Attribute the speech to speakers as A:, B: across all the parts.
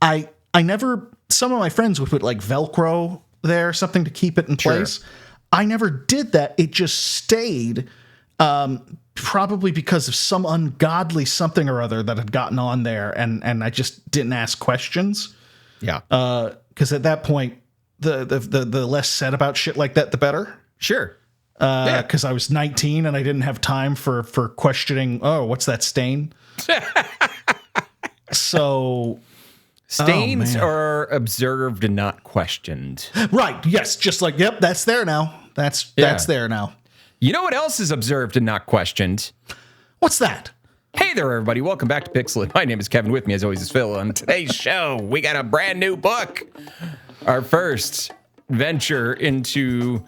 A: I never, some of my friends would put like Velcro there, something to keep it in place. Sure. I never did that. It just stayed, probably because of some ungodly something or other that had gotten on there, and I just didn't ask questions.
B: Yeah.
A: Because at that point, the less said about shit like that, the better.
B: Sure.
A: Because I was 19 and I didn't have time for questioning, oh, what's that stain? So...
B: Stains are observed and not questioned.
A: Right. Yes. Just like, yep, that's there now. That's there now.
B: You know what else is observed and not questioned?
A: What's that?
B: Hey there, everybody. Welcome back to Pixel. My name is Kevin. With me, as always, is Phil. On today's show, we got a brand new book. Our first venture into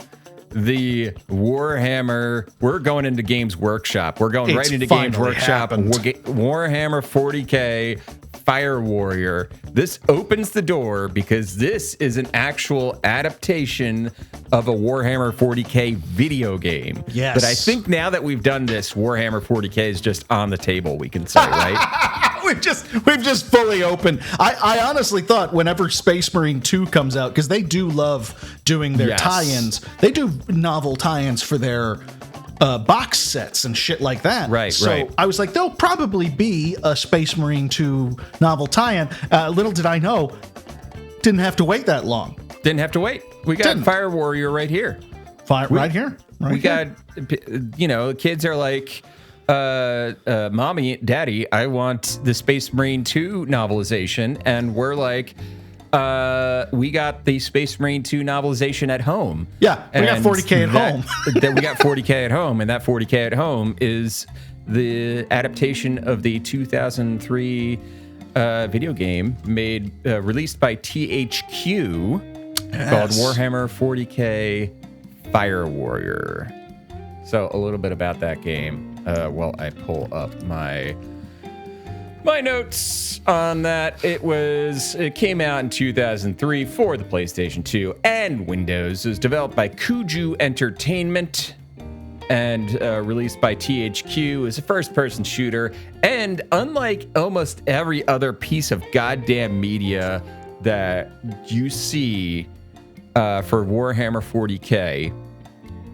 B: the Warhammer. We're going into Games Workshop. We're going right into Games Workshop. Warhammer 40k Fire Warrior. This opens the door because this is an actual adaptation of a Warhammer 40k video game.
A: Yes.
B: But I think now that we've done this, Warhammer 40k is just on the table, we can say, right?
A: We've just fully opened. I honestly thought whenever Space Marine 2 comes out, because they do love doing their tie-ins. They do novel tie-ins for their box sets and shit like that.
B: Right,
A: so I was like, there'll probably be a Space Marine 2 novel tie-in. Little did I know, didn't have to wait that long.
B: Didn't have to wait. We got Fire Warrior right here.
A: Right here.
B: We got, kids are like, Mommy, Daddy, I want the Space Marine 2 novelization. And we're like, we got the Space Marine 2 novelization at home.
A: Yeah, we got 40K at home.
B: We got 40K at home, and that 40K at home is the adaptation of the 2003 video game released by THQ called Warhammer 40k Fire Warrior. So a little bit about that game. While I pull up my notes on that. It came out in 2003 for the PlayStation 2 and Windows. It was developed by Kuju Entertainment and released by THQ. It's a first-person shooter. And unlike almost every other piece of goddamn media that you see for Warhammer 40k,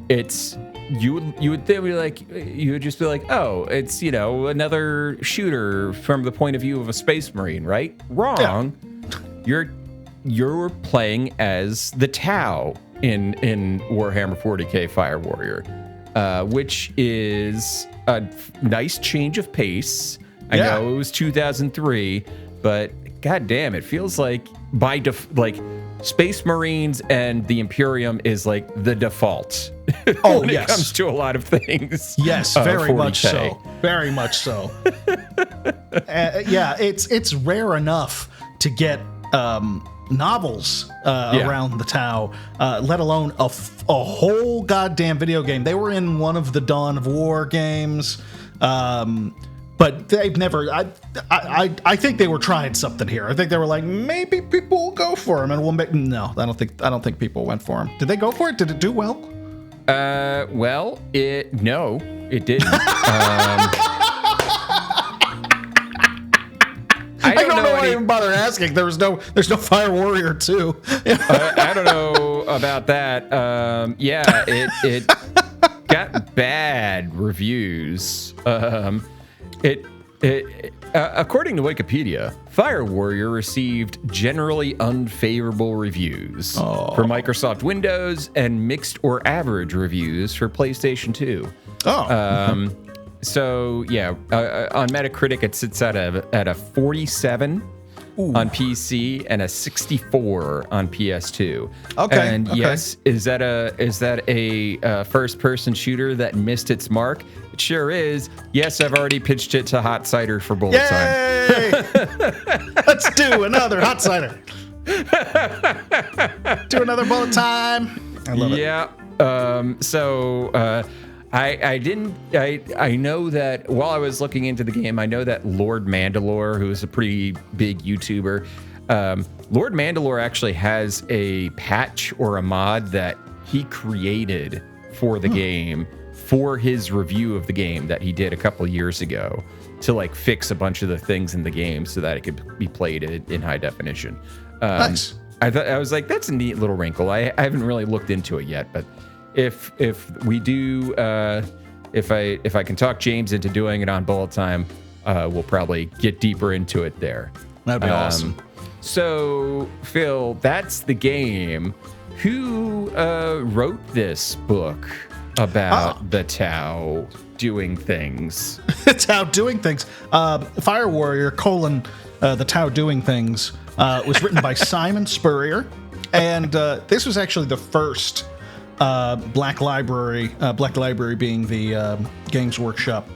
B: it's you would just be like, oh, it's another shooter from the point of view of a Space Marine, right? Wrong. Yeah. You're playing as the Tau in Warhammer 40k Fire Warrior, which is a nice change of pace. I know it was 2003, but goddamn, it feels like Space Marines and the Imperium is like the default. When it comes to a lot of things.
A: Yes, very much so. Very much so. It's rare enough to get novels around the Tau, let alone a whole goddamn video game. They were in one of the Dawn of War games. But they've never. I think they were trying something here. I think they were like, maybe people will go for them, and we'll make. No, I don't think people went for them. Did they go for it? Did it do well?
B: Well, it didn't.
A: I don't know why I even bother asking. There's no Fire Warrior 2.
B: I don't know about that. It got bad reviews. According to Wikipedia, Fire Warrior received generally unfavorable reviews for Microsoft Windows and mixed or average reviews for PlayStation 2. So on Metacritic it sits at a 47 on PC and a 64 on PS2. Yes, is that a first-person shooter that missed its mark? It sure is. Yes, I've already pitched it to Hot Cider for bullet time.
A: Let's do another Hot Cider. Do another bullet time. I love it.
B: Yeah. I know that while I was looking into the game, I know that Lord Mandalore, who is a pretty big YouTuber, Lord Mandalore actually has a patch or a mod that he created for the game for his review of the game that he did a couple years ago to like fix a bunch of the things in the game so that it could be played in high definition.
A: Nice.
B: I was like, that's a neat little wrinkle. I haven't really looked into it yet, but if we do, if I can talk James into doing it on Bullet Time, we'll probably get deeper into it there.
A: That'd be awesome.
B: So, Phil, that's the game. Who wrote this book about the Tau doing things?
A: The Tau doing things. Fire Warrior, the Tau doing things, was written by Simon Spurrier. And this was actually the first Black Library being the Games Workshop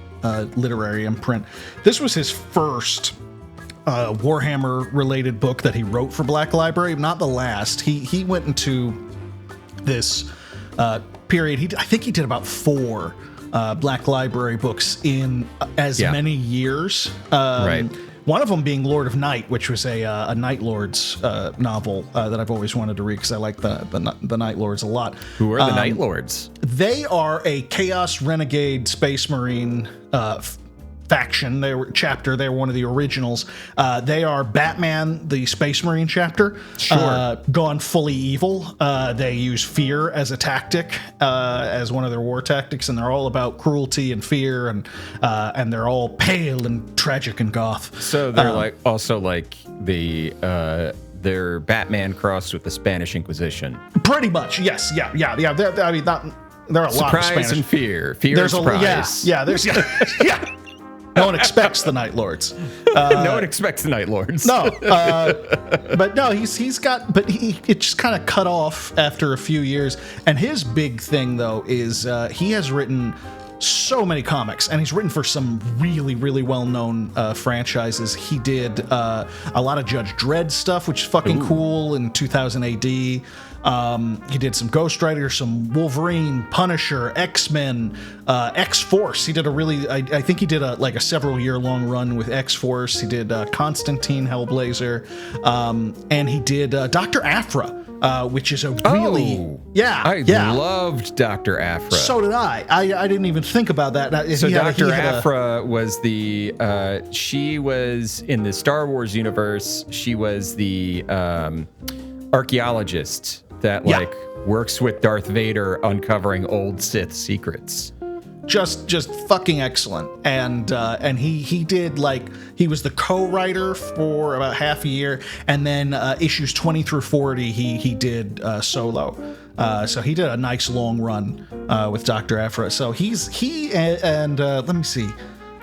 A: literary imprint. This was his first Warhammer-related book that he wrote for Black Library, not the last. He went into this period. I think he did about 4 Black Library books in as many years.
B: Right.
A: One of them being Lord of Night, which was a Night Lords novel that I've always wanted to read because I like the Night Lords a lot.
B: Who are the Night Lords?
A: They are a Chaos Renegade Space Marine faction. They were one of the originals. They are Batman, the Space Marine chapter, gone fully evil. They use fear as a tactic, as one of their war tactics, and they're all about cruelty and fear, and they're all pale and tragic and goth.
B: So they're they're Batman crossed with the Spanish Inquisition.
A: Pretty much, yes, yeah. There are a lot of
B: surprise
A: Spanish
B: and fear. Fear and surprise.
A: Yeah. No one expects the Night Lords.
B: No one expects the Night Lords.
A: No, but no, it just kind of cut off after a few years. And his big thing though is he has written so many comics, and he's written for some really, really well-known franchises. He did a lot of Judge Dredd stuff, which is fucking cool in 2000 AD. He did some Ghost Rider, some Wolverine, Punisher, X-Men, X-Force. He did I think he did a several-year-long run with X-Force. He did Constantine, Hellblazer, and he did Dr. Aphra, which is a really...
B: I loved Dr. Aphra.
A: So did I. I didn't even think about that.
B: So Dr. Aphra was she was in the Star Wars universe. She was the archaeologist that works with Darth Vader uncovering old Sith secrets.
A: Just fucking excellent. And he did he was the co-writer for about half a year, and then issues 20 through 40 he did solo. So he did a nice long run with Dr. Aphra. So let me see.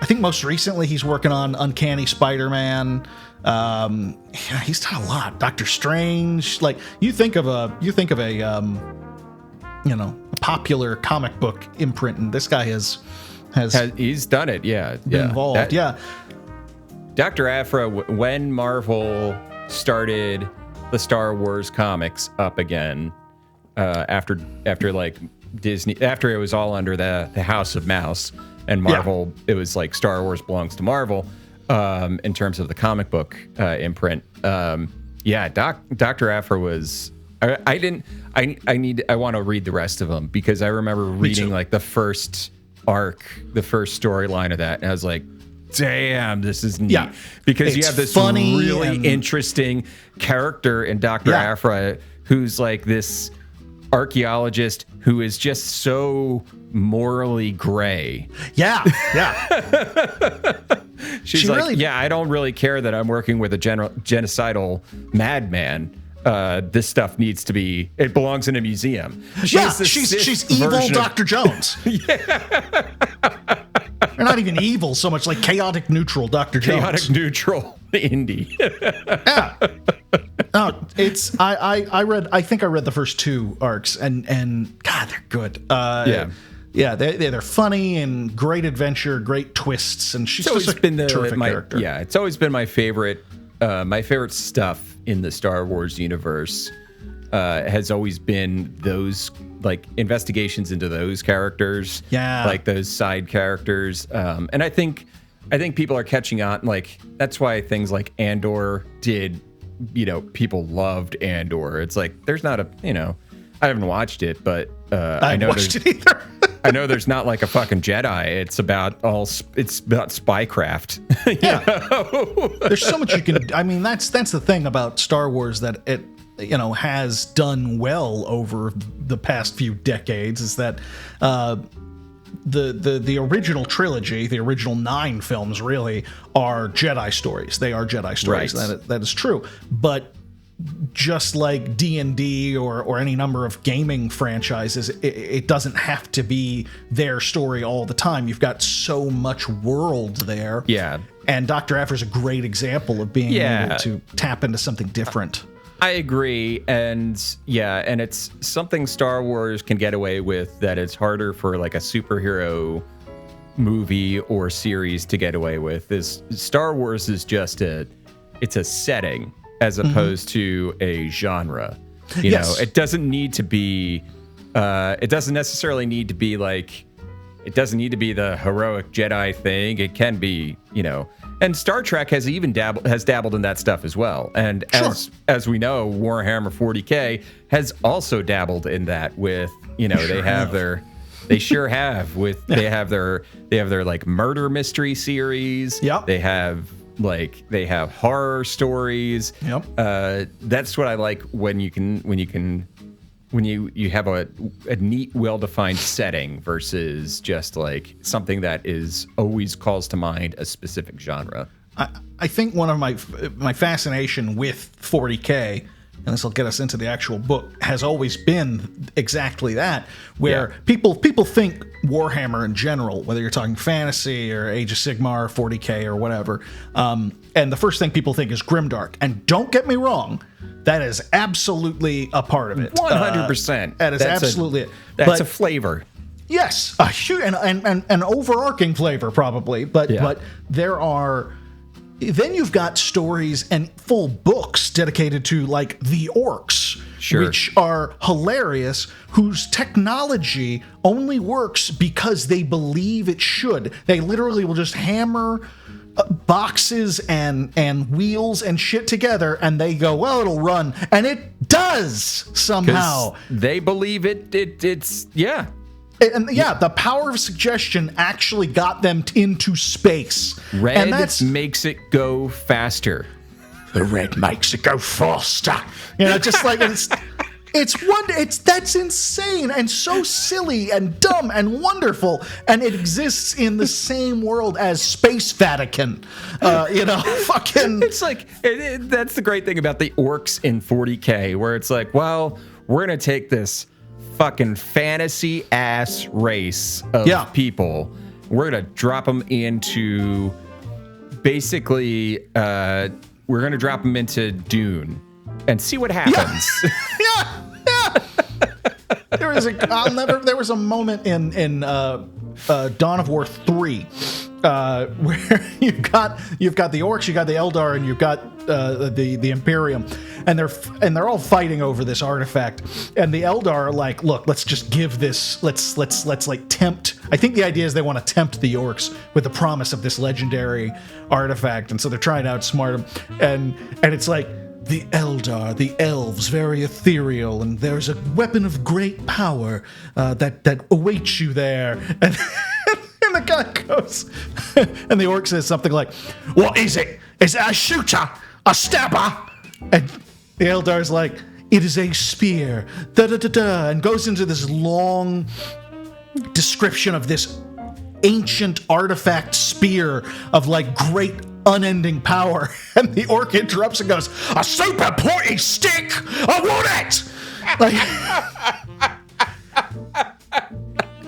A: I think most recently he's working on Uncanny Spider-Man. He's done a lot. Doctor Strange. You think of a popular comic book imprint, and this guy has
B: he's done it. Been
A: involved.
B: Dr. Aphra, when Marvel started the Star Wars comics up again, after Disney, after it was all under the House of Mouse and Marvel, it was like Star Wars belongs to Marvel. In terms of the comic book imprint, Dr. Aphra was. I want to read the rest of them because I remember reading the first arc, the first storyline of that, and I was like, "Damn, this is neat!" Because you have this really interesting character in Dr. Aphra who's like this archaeologist who is just so morally gray. She's I don't really care that I'm working with a genocidal madman. This stuff needs to be, it belongs in a museum.
A: She's evil Dr. Jones. Or not even evil so much, like chaotic neutral Dr. Jones.
B: Chaotic neutral indie.
A: No, I think I read the first 2 arcs, and God, they're good. They're funny and great adventure, great twists, and she's just a terrific character.
B: Yeah, it's always been my favorite stuff in the Star Wars universe. Has always been those investigations into those characters, those side characters, and I think people are catching on. That's why things like Andor did. People loved Andor. It's there's not I haven't watched it, but I know
A: watched it either.
B: I know there's not like a fucking Jedi. It's about spycraft.
A: There's so much you can. I mean, that's the thing about Star Wars, that it has done well over the past few decades, is that the original trilogy, the original 9 films, really are Jedi stories. They are Jedi stories.
B: Right.
A: That is true. But just like D&D or any number of gaming franchises, it doesn't have to be their story all the time. You've got so much world there.
B: Yeah.
A: And Dr. Aphra is a great example of being able to tap into something different.
B: I agree, and it's something Star Wars can get away with that it's harder for like a superhero movie or series to get away with. Is Star Wars is just it's a setting as opposed to a genre. You know, it doesn't need to be. It doesn't necessarily need to be like. It doesn't need to be the heroic Jedi thing. It can be, And Star Trek has dabbled in that stuff as well. And as we know, Warhammer 40k has also dabbled in that with, they have their like murder mystery series.
A: Yep.
B: They have horror stories.
A: Yep.
B: That's what I like when you have a neat, well-defined setting versus just like something that is always calls to mind a specific genre.
A: I think one of my fascination with 40K, and this will get us into the actual book, has always been exactly that, where people think Warhammer in general, whether you're talking fantasy or Age of Sigmar or 40K or whatever, and the first thing people think is grimdark. And don't get me wrong, that is absolutely a part of it.
B: 100%.
A: That is absolutely it.
B: That's a flavor.
A: Yes, a huge and an overarching flavor probably, but there are. Then you've got stories and full books dedicated to like the orcs, which are hilarious, whose technology only works because they believe it should. They literally will just hammer boxes and wheels and shit together, and they go, well, it'll run, and it does somehow.
B: They believe it's.
A: And the power of suggestion actually got them into space.
B: Red
A: and that
B: makes it go faster.
A: The red makes it go faster. Just like that's insane and so silly and dumb and wonderful, and it exists in the same world as Space Vatican. Fucking.
B: It's like that's the great thing about the orcs in 40k, where it's like, well, we're gonna take this fucking fantasy ass race of people. We're gonna drop them into basically we're gonna drop them into Dune and see what happens.
A: There was a moment in Dawn of War 3 where you've got the orcs, you got the Eldar, and you've got the Imperium, and they're all fighting over this artifact, and the Eldar are like, look, let's just give this, let's like tempt. I think the idea is they want to tempt the orcs with the promise of this legendary artifact, and so they're trying to outsmart them, and it's like, the Eldar, the elves, very ethereal, and there's a weapon of great power that awaits you there. And the guy goes, and the orc says something like, what is it? Is it a shooter? A stabber? And the Eldar's like, it is a spear. Da-da-da-da. And goes into this long description of this ancient artifact spear of like great unending power, and the orc interrupts and goes, a super pointy stick, I want it.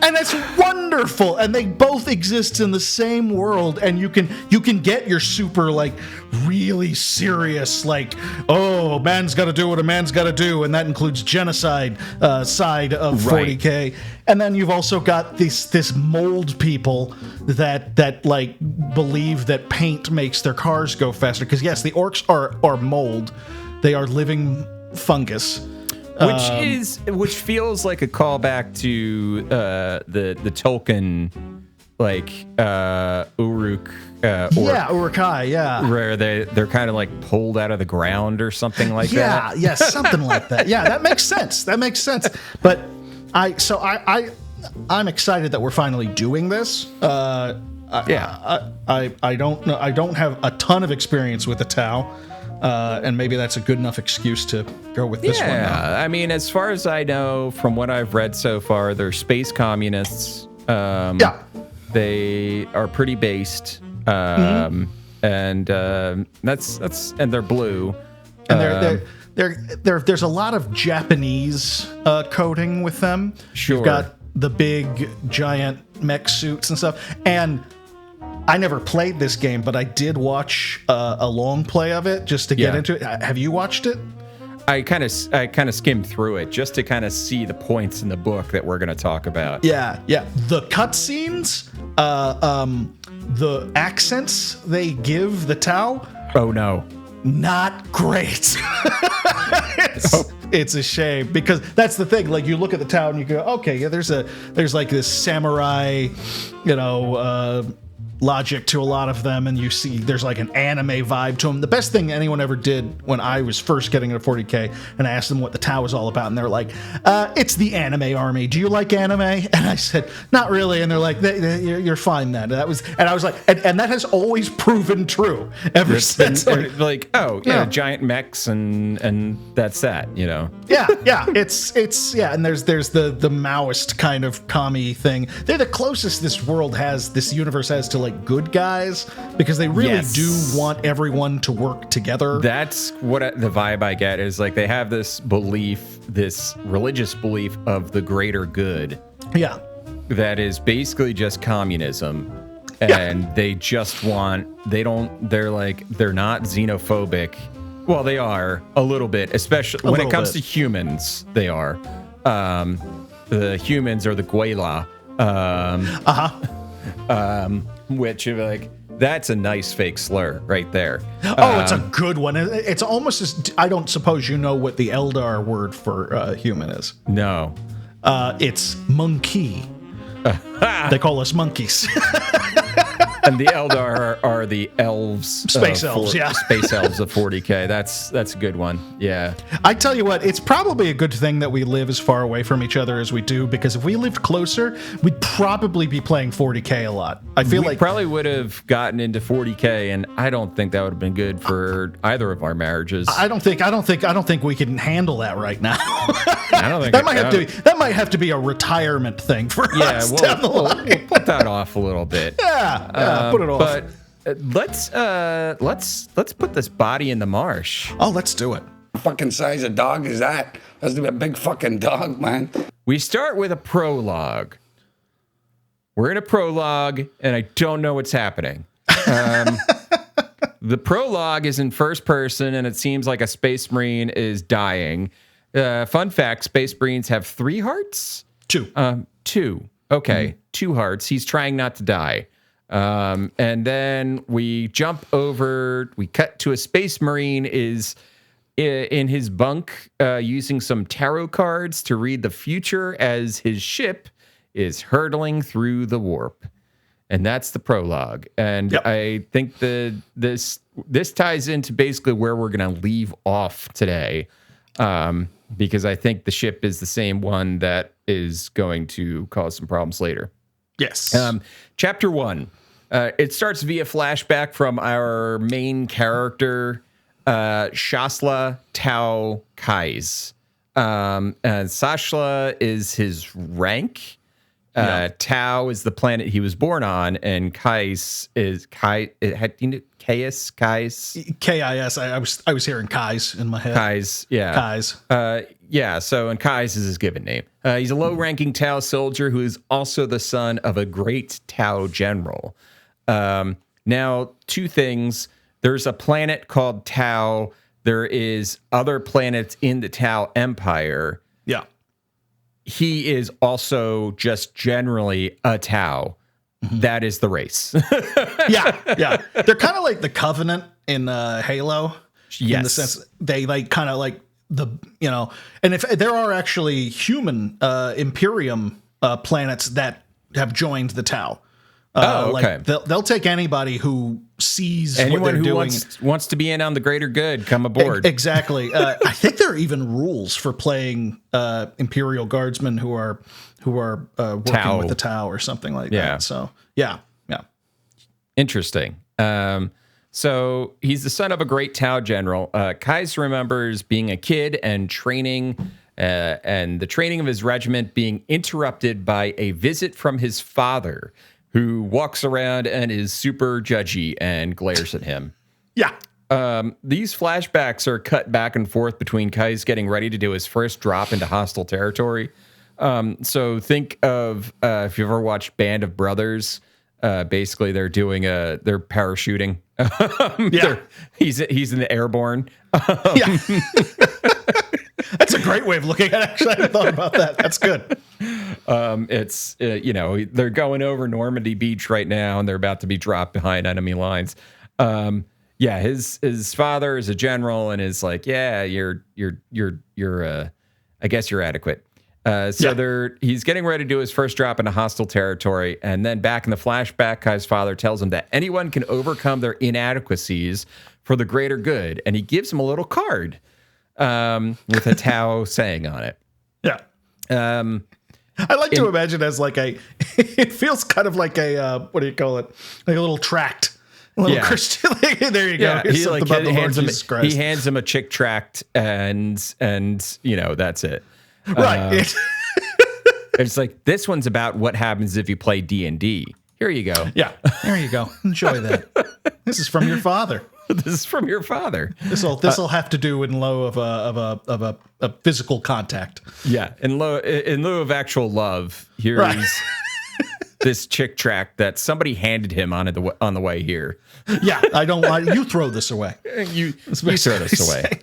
A: And it's wonderful, and they both exist in the same world, and you can get your super like really serious, like, oh, man's got to do what a man's got to do, and that includes genocide side of 40k. And then you've also got this mold people that like believe that paint makes their cars go faster, because yes, the orcs are mold, they are living fungus.
B: Which feels like a callback to the Tolkien, like Uruk.
A: Uruk-hai,
B: where they're kind of like pulled out of the ground or something like that.
A: Yeah, something like that. Yeah, that makes sense. But I I'm excited that we're finally doing this. I don't know. I don't have a ton of experience with the Tau, and maybe that's a good enough excuse to go with this one.
B: Yeah, I mean, as far as I know, from what I've read so far, they're space communists. They are pretty based, and that's and they're blue,
A: and there's a lot of Japanese coding with them.
B: Sure,
A: you've got the big giant mech suits and stuff. And I never played this game, but I did watch a long play of it just to get into it. Have you watched it?
B: I kind of skimmed through it just to kind of see the points in the book that we're going to talk about.
A: Yeah. The cutscenes, the accents they give the Tau.
B: Oh no,
A: not great. It's a shame, because that's the thing. Like, you look at the Tau and you go, okay, yeah, there's like this samurai, logic to a lot of them, and you see there's like an anime vibe to them. The best thing anyone ever did when I was first getting into 40k, and I asked them what the Tau was all about, and they're like, it's the anime army. Do you like anime? And I said, not really. And they're like, you're fine then. And I was like, and that has always proven true ever since.
B: Like, giant mechs and that's that,
A: Yeah, it's and there's the Maoist kind of commie thing. They're the closest this universe has to like good guys, because they really do want everyone to work together.
B: That's what the vibe I get is, like, they have this belief, this religious belief of the greater good.
A: Yeah.
B: That is basically just communism. And they just want, they're not xenophobic. Well, they are a little bit, especially when it comes to humans, they are. The humans are the Guela. Which, like, that's a nice fake slur right there.
A: It's a good one. It's almost as, I don't suppose you know what the Eldar word for human is.
B: No.
A: It's monkey. They call us monkeys.
B: And the Eldar are the elves.
A: Space elves,
B: Space elves of 40k. That's a good one. Yeah.
A: I tell you what, it's probably a good thing that we live as far away from each other as we do, because if we lived closer, we'd probably be playing 40k a lot. I feel like
B: probably would have gotten into 40k, and I don't think that would have been good for either of our marriages.
A: I don't think we can handle that right now.
B: I don't think
A: that might have to be a retirement thing for us down the line.
B: We'll put that off a little bit.
A: Put it off.
B: But let's put this body in the marsh.
A: Oh, let's do it.
C: What fucking size of dog is that? That's a big fucking dog, man.
B: We start with a prologue. We're in a prologue, and I don't know what's happening. The prologue is in first person, and it seems like a Space Marine is dying. Fun fact: Space Marines have 3 hearts.
A: 2.
B: 2. Okay, 2 hearts. He's trying not to die. And then we jump over. We cut to a Space Marine is in his bunk using some tarot cards to read the future as his ship is hurtling through the warp. And that's the prologue. And I think this ties into basically where we're going to leave off today, because I think the ship is the same one that is going to cause some problems later.
A: Yes.
B: Chapter 1. It starts via flashback from our main character, Shasla Tau Kais. And Sashla is his rank. Tau is the planet he was born on, and Kais is Kais. Kais.
A: K-I-S. I was hearing Kais in my head.
B: Kais, yeah.
A: Kais.
B: So, and Kais is his given name. He's a low-ranking Tau soldier who is also the son of a great Tau general. Now, 2 things. There's a planet called Tau. There is other planets in the Tau Empire.
A: Yeah.
B: He is also just generally a Tau. Mm-hmm. That is the race.
A: Yeah. They're kind of like the Covenant in Halo.
B: Yes.
A: In the sense they like kind of like and if there are actually human Imperium planets that have joined the Tau.
B: Okay.
A: Like they'll take anybody who sees
B: Anyone
A: what they're
B: who
A: doing.
B: wants to be in on the greater good, come aboard.
A: Exactly. I think there are even rules for playing Imperial Guardsmen who are working
B: Tau.
A: with the Tau or something like that. So yeah.
B: Interesting. So he's the son of a great Tau general. Kais remembers being a kid and training, and the training of his regiment being interrupted by a visit from his father, who walks around and is super judgy and glares at him.
A: Yeah.
B: These flashbacks are cut back and forth between Kais getting ready to do his first drop into hostile territory. So think of if you've ever watched Band of Brothers. Basically, they're parachuting. He's in the airborne.
A: Yeah. That's a great way of looking at it. Actually, I hadn't thought about that. That's good.
B: It's they're going over Normandy Beach right now, and they're about to be dropped behind enemy lines. His father is a general, and is like, yeah, you're I guess you're adequate. He's getting ready to do his first drop into hostile territory, and then back in the flashback, Kai's father tells him that anyone can overcome their inadequacies for the greater good, and he gives him a little card with a Tau saying on it.
A: Yeah. I like to imagine as like it feels kind of like a, what do you call it? Like a little tract. A little Christian. There you go.
B: Yeah, he hands him a chick tract, and that's it.
A: Right.
B: It's like, this one's about what happens if you play D&D. Here you go.
A: Yeah. There you go. Enjoy that. This is from your father.
B: This is from your father.
A: This'll have to do in lieu of a physical contact.
B: Yeah, in lieu of actual love, here's this chick tract that somebody handed him on the way here.
A: Yeah, I don't want you throw this away.
B: You throw this away.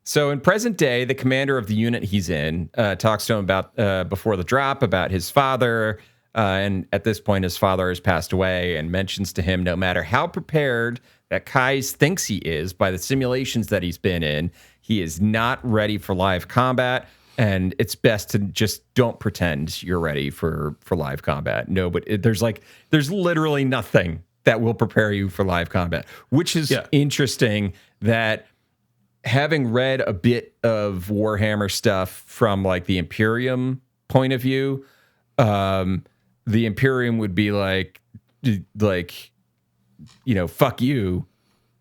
B: So in present day, the commander of the unit he's in talks to him about before the drop about his father. And at this point, his father has passed away, and mentions to him, no matter how prepared that Kais thinks he is by the simulations that he's been in, he is not ready for live combat. And it's best to just don't pretend you're ready for live combat. No, but there's literally nothing that will prepare you for live combat, which is interesting. That having read a bit of Warhammer stuff from like the Imperium point of view, the Imperium would be like, fuck you,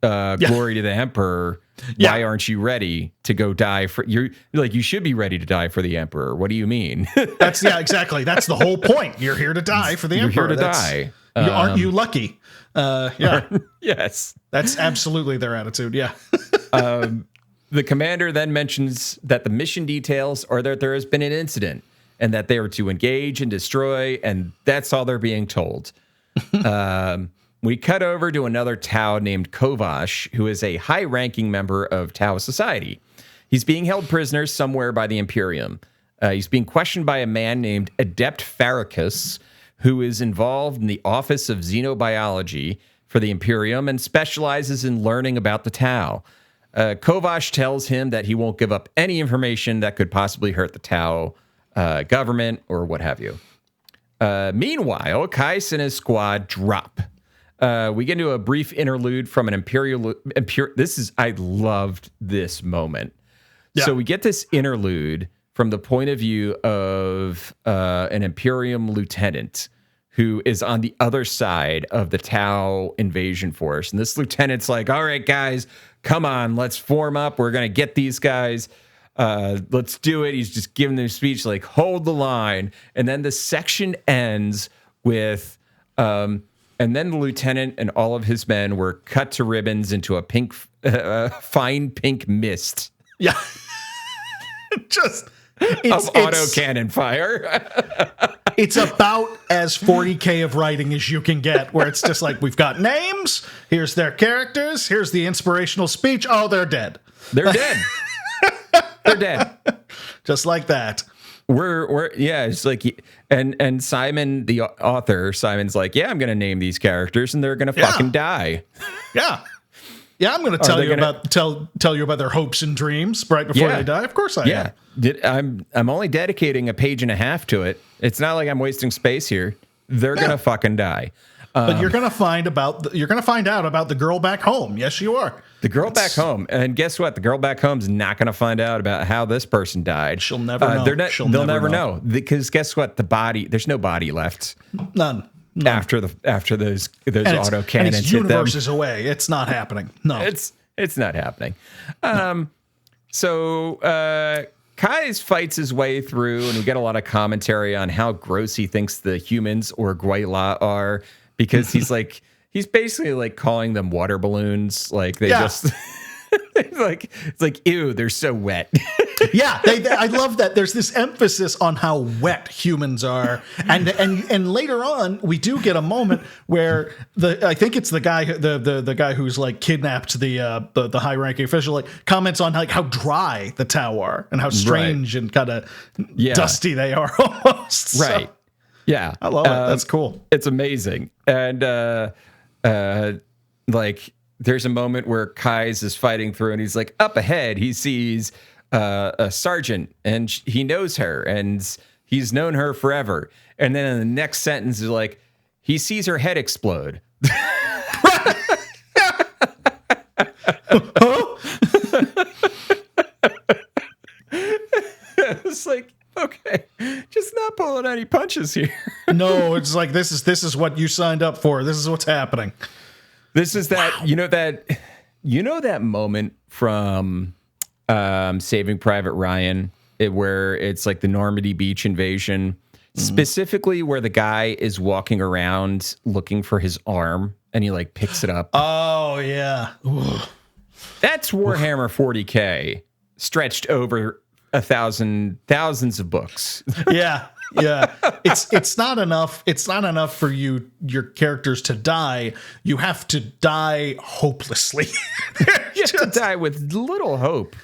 B: glory to the Emperor.
A: Yeah.
B: Why aren't you ready to go die for you should be ready to die for the Emperor. What do you mean?
A: Exactly. That's the whole point. You're here to die for the Emperor.
B: You're here to die.
A: Aren't you lucky?
B: Yes.
A: That's absolutely their attitude. Yeah.
B: The commander then mentions that the mission details are that there has been an incident and that they are to engage and destroy, and that's all they're being told. We cut over to another Tau named Kovash, who is a high-ranking member of Tau society. He's being held prisoner somewhere by the Imperium. He's being questioned by a man named Adept Farrakis, who is involved in the Office of Xenobiology for the Imperium and specializes in learning about the Tau. Kovash tells him that he won't give up any information that could possibly hurt the Tau government or what have you. Meanwhile, Kais and his squad drop. We get into a brief interlude from an Imperial. I loved this moment. Yeah. So we get this interlude from the point of view of an Imperium lieutenant who is on the other side of the Tau invasion force. And this lieutenant's like, all right, guys, come on, let's form up. We're going to get these guys. Let's do it. He's just giving them a speech like, hold the line. And then the section ends with, and then the lieutenant and all of his men were cut to ribbons into a pink, fine pink mist.
A: Yeah.
B: Of autocannon fire.
A: It's about as 40k of writing as you can get, where it's just like, we've got names, here's their characters, here's the inspirational speech. Oh, they're dead.
B: They're dead. They're dead.
A: Just like that.
B: It's like, and Simon, the author, Simon's like, yeah, I'm going to name these characters and they're going to fucking die.
A: Yeah. Yeah, I'm going to tell you about their hopes and dreams right before they die. Of course I am.
B: I'm only dedicating a page and a half to it. It's not like I'm wasting space here. They're going to fucking die.
A: But you're gonna find out about the girl back home. Yes, you are.
B: The girl back home, and guess what? The girl back home's not going to find out about how this person died.
A: She'll never know.
B: They'll never know because guess what? There's no body left.
A: None.
B: After those autocannons hit them.
A: Universes away. It's not happening. No,
B: it's not happening. So Kais fights his way through, and we get a lot of commentary on how gross he thinks the humans or Gwaila are, because he's basically like calling them water balloons. Like they just it's like, ew, they're so wet.
A: Yeah, I love that. There's this emphasis on how wet humans are, and later on we do get a moment where I think it's the guy the guy who's like kidnapped the high ranking official, like comments on like how dry the Tau are and how strange and kind of dusty they are almost.
B: Right. So, yeah,
A: I love it. That's cool.
B: It's amazing. And like there's a moment where Kais is fighting through, and he's like, up ahead he sees a sergeant, and he knows her, and he's known her forever. And then in the next sentence is like, he sees her head explode. It's like, okay, just not pulling any punches here.
A: No, it's like this is what you signed up for. This is what's happening.
B: This is that that moment from Saving Private Ryan, where it's like the Normandy Beach invasion, specifically where the guy is walking around looking for his arm and he like picks it up.
A: Oh yeah,
B: that's Warhammer 40k stretched over thousands of books.
A: Yeah. It's not enough. It's not enough for your characters to die. You have to die hopelessly.
B: You have to die with little hope.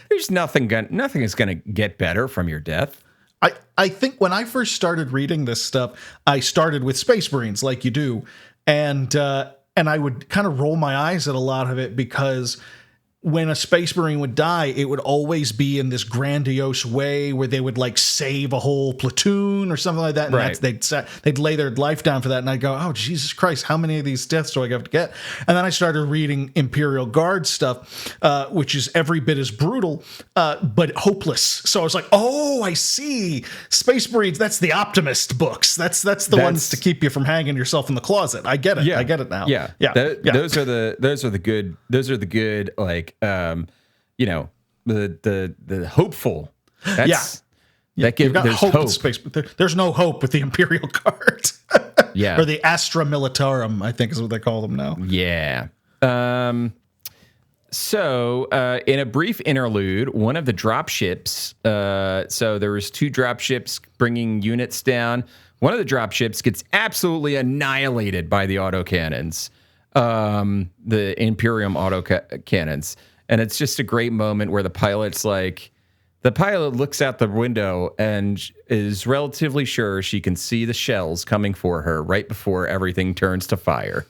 B: There's nothing is going to get better from your death.
A: I think when I first started reading this stuff, I started with Space Marines like you do, and I would kind of roll my eyes at a lot of it, because when a Space Marine would die, it would always be in this grandiose way where they would like save a whole platoon or something like that. And
B: right.
A: They'd lay their life down for that. And I'd go, oh, Jesus Christ, how many of these deaths do I have to get? And then I started reading Imperial Guard stuff, which is every bit as brutal, but hopeless. So I was like, oh, I see. Space Marines, that's the optimist books. That's the ones to keep you from hanging yourself in the closet. I get it.
B: Yeah.
A: I get it now.
B: Yeah. Those are the good, like, the hopeful. That gives there's hope.
A: In space, but there's no hope with the Imperial Guard.
B: Yeah.
A: Or the Astra Militarum, I think is what they call them now.
B: Yeah. So in a brief interlude, one of the drop ships, so there was 2 drop ships bringing units down. One of the drop ships gets absolutely annihilated by the autocannons, the Imperium autocannons. And it's just a great moment where the pilot looks out the window and is relatively sure she can see the shells coming for her right before everything turns to fire.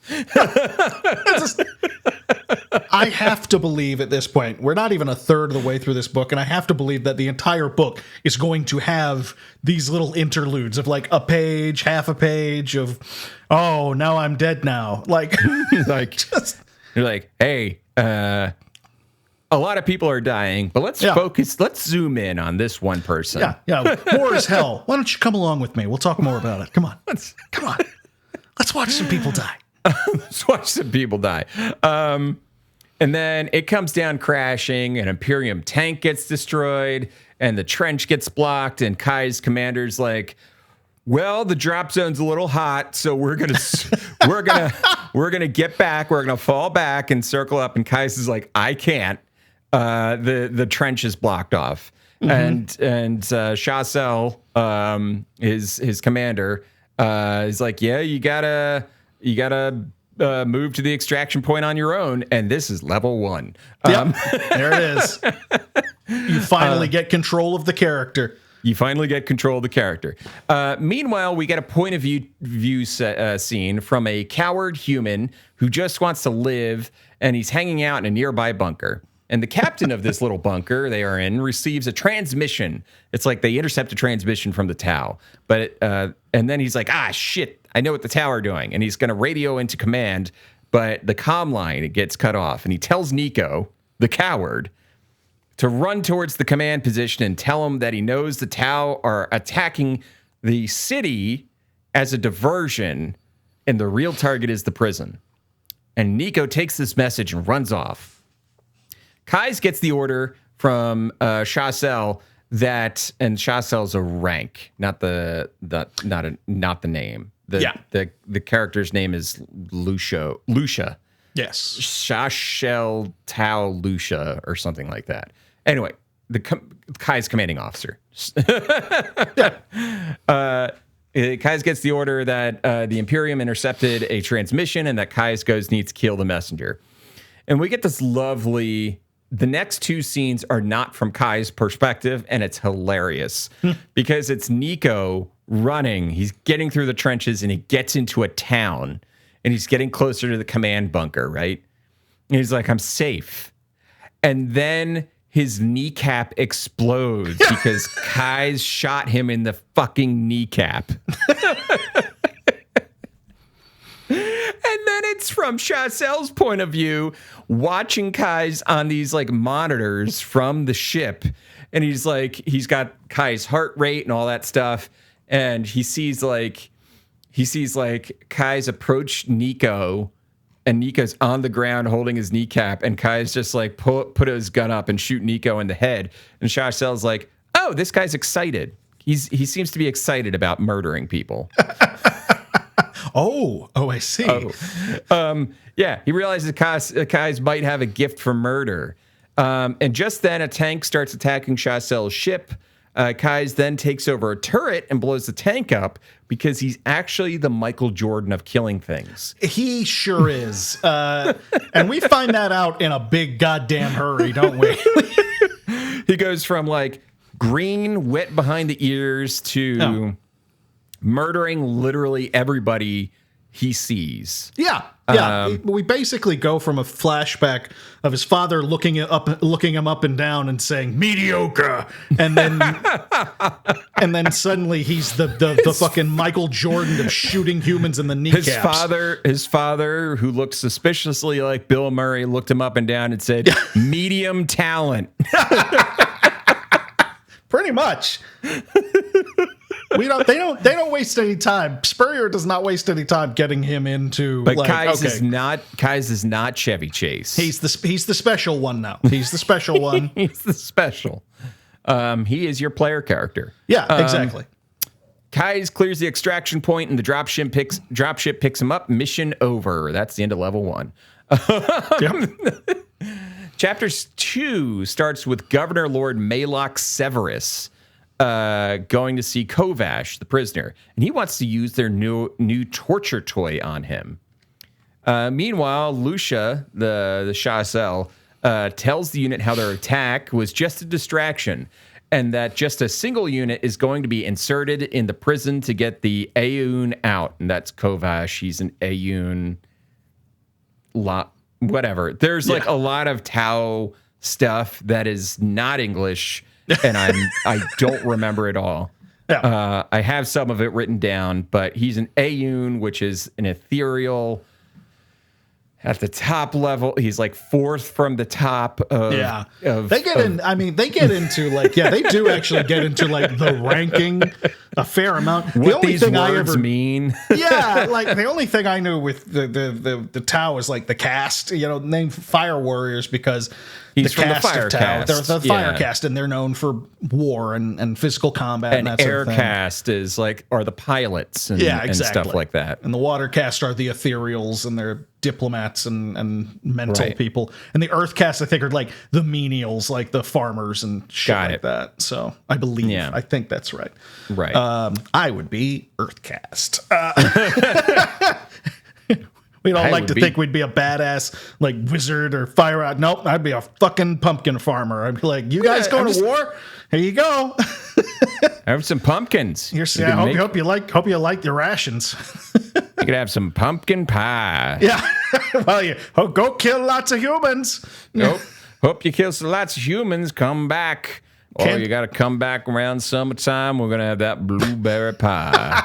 A: I have to believe at this point, we're not even a third of the way through this book, and I have to believe that the entire book is going to have these little interludes of like a page, half a page of, oh, now I'm dead now. Like,
B: you're like, hey, a lot of people are dying, but let's focus. Let's zoom in on this one person.
A: Yeah. War is hell. Why don't you come along with me? We'll talk more about it. Come on. Come on. Let's watch some people die.
B: Let's watch some people die. And then it comes down crashing. An Imperium tank gets destroyed, and the trench gets blocked. And Kai's commander's like, well, the drop zone's a little hot, so we're gonna get back. We're gonna fall back and circle up. And Kais is like, I can't. The trench is blocked off, and Chassel, his commander, is like, yeah, you gotta move to the extraction point on your own, and this is level 1.
A: Yep, there it is. You finally get control of the character.
B: Meanwhile, we get a point of view scene from a coward human who just wants to live, and he's hanging out in a nearby bunker. And the captain of this little bunker they are in receives a transmission. It's like they intercept a transmission from the Tau. But and then he's like, shit, I know what the tower are doing. And he's going to radio into command, but the comm line, it gets cut off. And he tells Nico, the coward, to run towards the command position and tell him that he knows the Tau are attacking the city as a diversion, and the real target is the prison. And Nico takes this message and runs off. Kais gets the order from Chassel that, and Chassel's a rank, not the name. The character's name is Lucia.
A: Yes.
B: Shashel Tau Lucia or something like that. Anyway, Kai's commanding officer. Kais gets the order that the Imperium intercepted a transmission and that Kais needs to kill the messenger. And we get this lovely... The next two scenes are not from Kai's perspective, and it's hilarious because it's Nico running. He's getting through the trenches, and he gets into a town, and he's getting closer to the command bunker, right? And he's like, I'm safe. And then his kneecap explodes because Kai's shot him in the fucking kneecap. And then it's from Chassel's point of view, watching Kai's on these like monitors from the ship. And he's got Kai's heart rate and all that stuff. And he sees Kai's approach Nico, and Nico's on the ground holding his kneecap. And Kai's just like put his gun up and shoot Nico in the head. And Chassel's like, oh, this guy's excited. He seems to be excited about murdering people.
A: Oh, I see.
B: Yeah, he realizes Kais might have a gift for murder. And just then, a tank starts attacking Chassel's ship. Kais then takes over a turret and blows the tank up because he's actually the Michael Jordan of killing things.
A: He sure is. And we find that out in a big goddamn hurry, don't we?
B: He goes from like green, wet behind the ears to... murdering literally everybody he sees.
A: Yeah. We basically go from a flashback of his father looking him up and down and saying mediocre, and then suddenly he's the fucking Michael Jordan of shooting humans in the kneecaps.
B: His father, who looked suspiciously like Bill Murray, looked him up and down and said, "Medium talent."
A: Pretty much. They don't waste any time. Spurrier does not waste any time getting him into.
B: But Kais is not Chevy Chase.
A: He's the special one now. He's the special one.
B: He's the special. He is your player character.
A: Yeah, exactly.
B: Kais clears the extraction point, and the dropship picks him up. Mission over. That's the end of level 1.
A: Yep.
B: Chapter 2 starts with Governor Lord Malok Severus going to see Kovash, the prisoner, and he wants to use their new torture toy on him. Meanwhile, Lucia, the Chassel, tells the unit how their attack was just a distraction, and that just a single unit is going to be inserted in the prison to get the Aeon out, and that's Kovash. He's an Aeon whatever. There's like a lot of Tau stuff that is not English, and I don't remember it all. Yeah. I have some of it written down, but he's an Aeon, which is an ethereal. At the top level, he's like fourth from the top of... Yeah. They get
A: into like... Yeah, they do actually get into like the ranking a fair amount.
B: What these words mean.
A: Yeah, like the only thing I knew with the Tau is like the cast, named Fire Warriors because...
B: He's from the Fire Cast.
A: They're the Fire Cast, and they're known for war and physical combat and that sort of thing.
B: Air Cast are the pilots and stuff like that.
A: And the Water Cast are the ethereals, and they're diplomats and mental people. And the Earth Cast, I think, are like the menials, like the farmers and shit like that. So I believe, I think that's right.
B: Right.
A: I would be Earth Cast. We don't like to think we'd be a badass like wizard or fire out. Nope, I'd be a fucking pumpkin farmer. I'd be like, you guys going to war? Here you go.
B: Have some pumpkins.
A: Hope you like your rations.
B: You could have some pumpkin pie.
A: Yeah. Well, go kill lots of humans.
B: Nope. Hope you kill lots of humans. Come back. Or you got to come back around summertime. We're going to have that blueberry pie.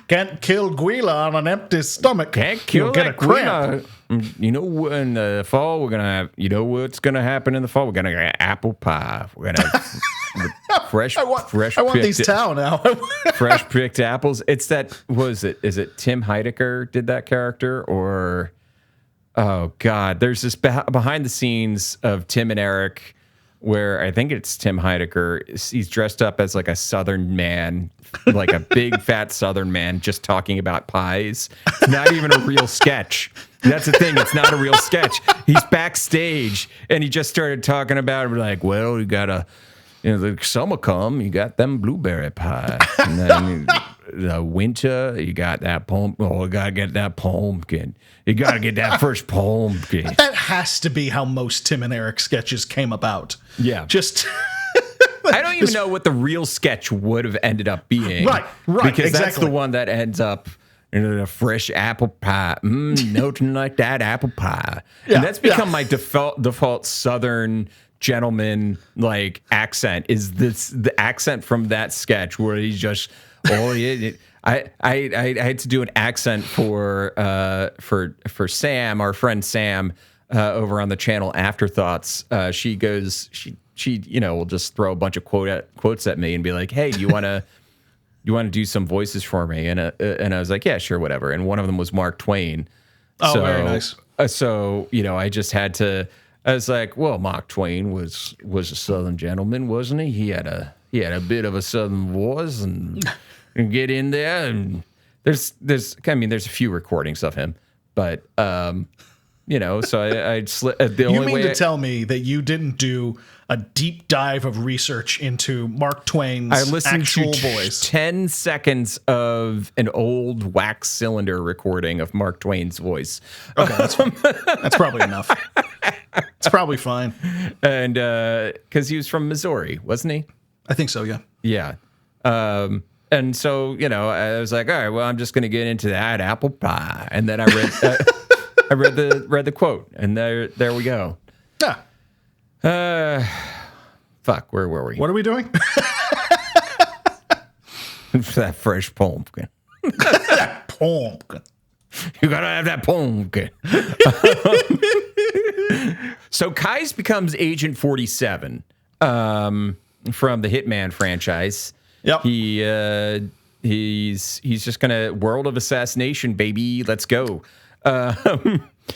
A: Can't kill Guila on an empty stomach.
B: Can't kill
A: You'll get a
B: that
A: cramp.
B: Guila. You know, in the fall, we're going to have, you know what's going to happen in the fall? We're going to get apple pie. We're going to have fresh,
A: I want these Tao now.
B: fresh picked apples. It's that, what is it? Is it Tim Heidecker did that character? Or, oh, God, there's this behind the scenes of Tim and Eric where I think it's Tim Heidecker. He's dressed up as like a Southern man, like a big fat Southern man, just talking about pies. It's not even a real sketch. That's the thing. It's not a real sketch. He's backstage and he just started talking about it. Like, well, you gotta, the summer come, you got them blueberry pie. And then the winter, you got that pumpkin. Oh, you gotta get that pumpkin. You gotta get that first pumpkin.
A: That has to be how most Tim and Eric sketches came about.
B: Yeah.
A: Just
B: I don't even know what the real sketch would have ended up being.
A: Right,
B: Because
A: exactly.
B: that's the one that ends up in a fresh apple pie. Nothing like that apple pie.
A: Yeah,
B: And that's become my default Southern gentleman like accent. Is this the accent from that sketch where he's just I had to do an accent for Sam, our friend Sam, over on the channel Afterthoughts. She will just throw a bunch of quotes at me and be like, "Hey, you want to do some voices for me?" And I was like, "Yeah, sure, whatever." And one of them was Mark Twain.
A: Oh, very nice.
B: So I just had to. I was like, "Well, Mark Twain was a Southern gentleman, wasn't he? He had a bit of a Southern voice and get in there." And there's a few recordings of him, but so I the
A: You
B: only
A: mean
B: way
A: to tell me that you didn't do a deep dive of research into Mark Twain's
B: I listened
A: actual
B: to
A: voice?
B: 10 seconds of an old wax cylinder recording of Mark Twain's voice.
A: Okay, that's probably enough. It's probably fine.
B: And because he was from Missouri, wasn't he?
A: I think so, yeah.
B: Yeah. And so, I was like, all right, well, I'm just going to get into that apple pie. And then I read read the quote, and there we go.
A: Yeah.
B: Fuck, where were we?
A: What are we doing?
B: That fresh pumpkin.
A: Pumpkin.
B: You gotta have that pumpkin. So Kais becomes Agent 47 from the Hitman franchise.
A: Yep.
B: He's just gonna world of assassination, baby. Let's go.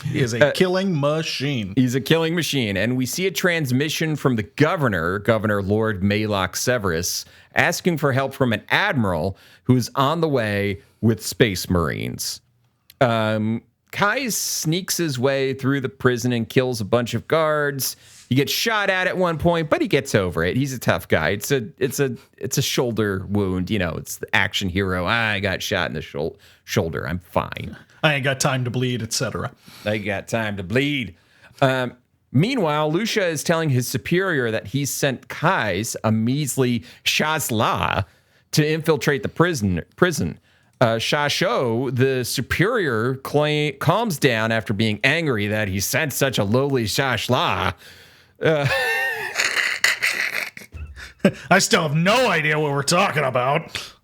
A: He is a killing machine.
B: He's a killing machine. And we see a transmission from the Governor Lord Maylock Severus, asking for help from an admiral who is on the way with Space Marines. Kai sneaks his way through the prison and kills a bunch of guards. He gets shot at one point, but he gets over it. He's a tough guy. It's a shoulder wound. It's the action hero. I got shot in the shoulder. I'm fine.
A: I ain't got time to bleed, etc.
B: I got time to bleed. Meanwhile, Lucia is telling his superior that he sent Kais, a measly Shazla, to infiltrate the prison. Shasho, the superior, calms down after being angry that he sent such a lowly Shashla.
A: I still have no idea what we're talking about.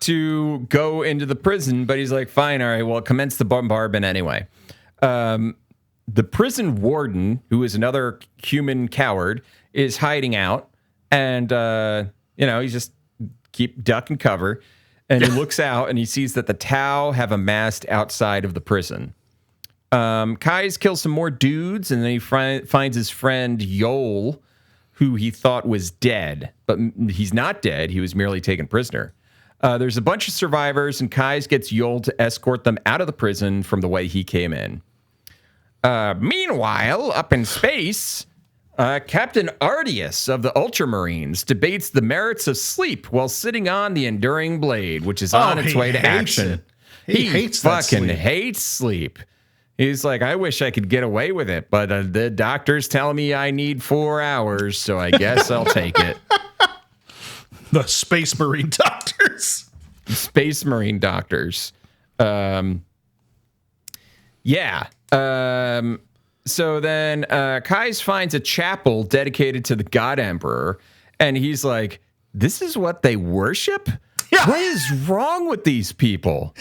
B: To go into the prison, but he's like, fine, all right, well, commence the bombardment anyway. The prison warden, who is another human coward, is hiding out, and he's just keep duck and cover, and he looks out and he sees that the Tau have amassed outside of the prison. Kais kills some more dudes, and then he finds his friend Yol, who he thought was dead, but he's not dead. He was merely taken prisoner. There's a bunch of survivors, and Kais gets Yol to escort them out of the prison from the way he came in. Meanwhile, up in space, Captain Ardius of the Ultramarines debates the merits of sleep while sitting on the Enduring Blade, which is on its way to action.
A: He hates that
B: fucking
A: sleep.
B: hates sleep. He's like, I wish I could get away with it, but the doctor's telling me I need 4 hours, so I guess I'll take it.
A: The Space Marine doctors.
B: Space Marine doctors. Yeah. So then Kais finds a chapel dedicated to the God Emperor, and he's like, this is what they worship? What is wrong with these people?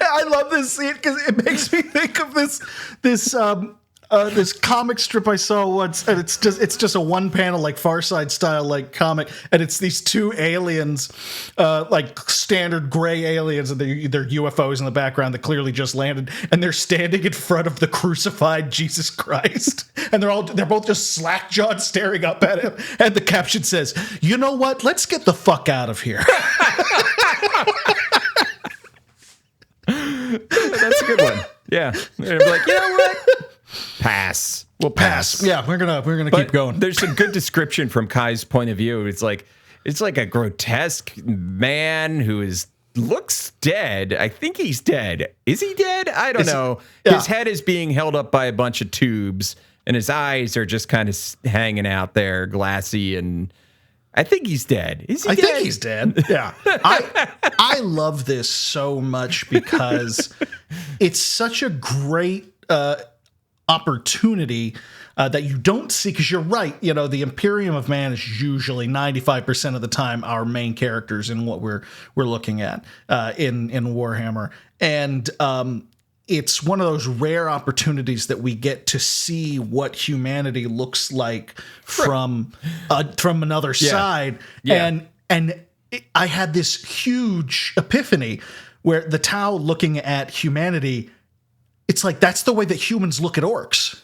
A: I love this scene because it makes me think of this comic strip I saw once, and it's just a one panel like Far Side style like comic, and it's these two aliens, like standard gray aliens, and they're UFOs in the background that clearly just landed, and they're standing in front of the crucified Jesus Christ, and they're both just slack jawed staring up at him, and the caption says, "You know what? Let's get the fuck out of here."
B: That's a good one. Yeah, they're like, you know what? Pass. We'll pass.
A: Yeah, we're gonna keep going.
B: There's a good description from Kai's point of view. It's like a grotesque man who looks dead. I think he's dead. Is he dead? I don't know.
A: Yeah.
B: His head is being held up by a bunch of tubes, and his eyes are just kind of hanging out there, glassy, and I think he's dead. Is he dead?
A: I think he's dead. Yeah. I love this so much because it's such a great opportunity that you don't see, because you're right. You know, the Imperium of Man is usually 95% of the time our main characters in what we're looking at in Warhammer, and it's one of those rare opportunities that we get to see what humanity looks like from another side.
B: Yeah.
A: And I had this huge epiphany where the Tau looking at humanity, it's like that's the way that humans look at orcs.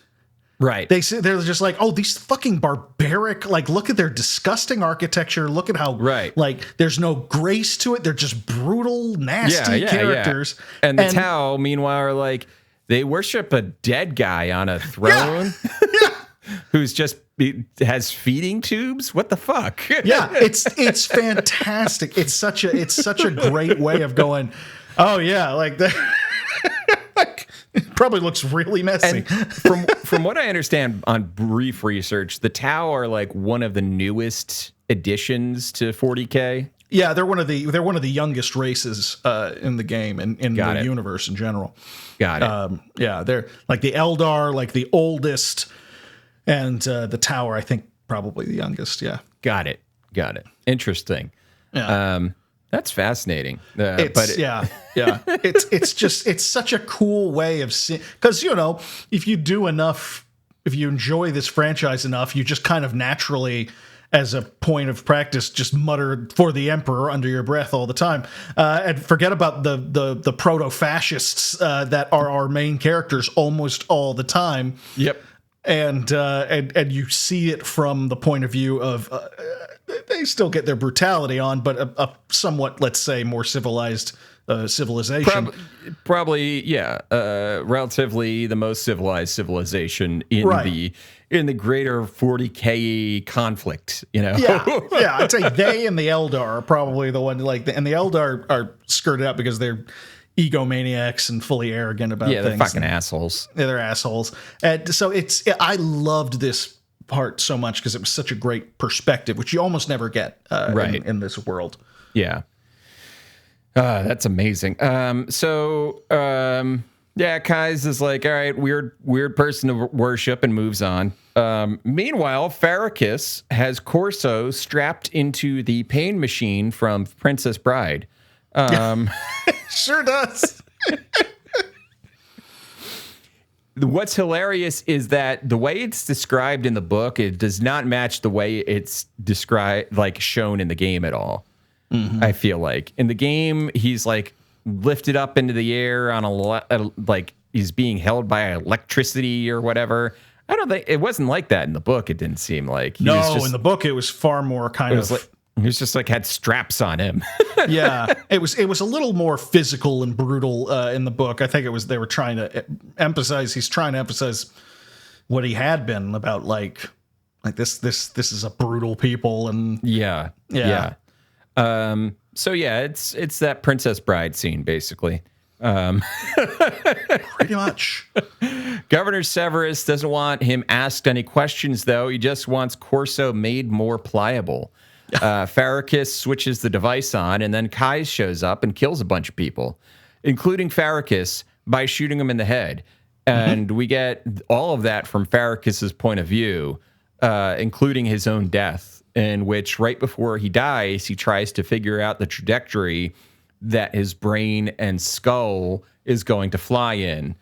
B: Right.
A: They're just like, oh, these fucking barbaric, like, look at their disgusting architecture. Look at how, like, there's no grace to it. They're just brutal, nasty characters.
B: Yeah. And the Tau, meanwhile, are like, they worship a dead guy on a throne who's just has feeding tubes. What the fuck?
A: Yeah, it's fantastic. It's such a great way of going, oh yeah, like that. It probably looks really messy.
B: And from what I understand on brief research, the Tau are like one of the newest additions to 40k.
A: Yeah, they're one of the youngest races in the game and in the universe in general.
B: Got it.
A: Yeah, they're like the Eldar, like the oldest, and the Tau are, I think, probably the youngest. Yeah.
B: Got it. Interesting.
A: Yeah.
B: That's fascinating.
A: It's such a cool way of seeing, because, you know, if you enjoy this franchise enough, you just kind of naturally, as a point of practice, just mutter "for the Emperor" under your breath all the time, and forget about the proto-fascists that are our main characters almost all the time.
B: Yep.
A: And you see it from the point of view of they still get their brutality on, but a somewhat, let's say, more civilized civilization.
B: Probably, yeah. Relatively the most civilized civilization in the greater 40k conflict. You know.
A: Yeah. I'd say they and the Eldar are probably the one, and the Eldar are skirted out because they're egomaniacs and fully arrogant about things.
B: They're fucking assholes.
A: Yeah, they're assholes. And so I loved this part so much because it was such a great perspective, which you almost never get in this world.
B: Yeah. That's amazing. Kai's is like, all right, weird person to worship, and moves on. Meanwhile, Farrakis has Corso strapped into the pain machine from Princess Bride.
A: Sure does.
B: What's hilarious is that the way it's described in the book, it does not match the way it's described, like shown in the game at all. Mm-hmm. I feel like in the game, he's like lifted up into the air on like he's being held by electricity or whatever. I don't think it wasn't like that in the book. It didn't seem like.
A: In the book, it was far more kind of.
B: Like, he was just like had straps on him.
A: Yeah, it was a little more physical and brutal in the book. I think they were trying to emphasize. He's trying to emphasize what he had been about, like this is a brutal people, and
B: yeah. So yeah, it's that Princess Bride scene basically.
A: Pretty much.
B: Governor Severus doesn't want him asked any questions, though. He just wants Corso made more pliable. Farrakis switches the device on, and then Kai shows up and kills a bunch of people, including Farrakis, by shooting him in the head. And we get all of that from Farrakis's point of view, including his own death. in which right before he dies, he tries to figure out the trajectory that his brain and skull is going to fly in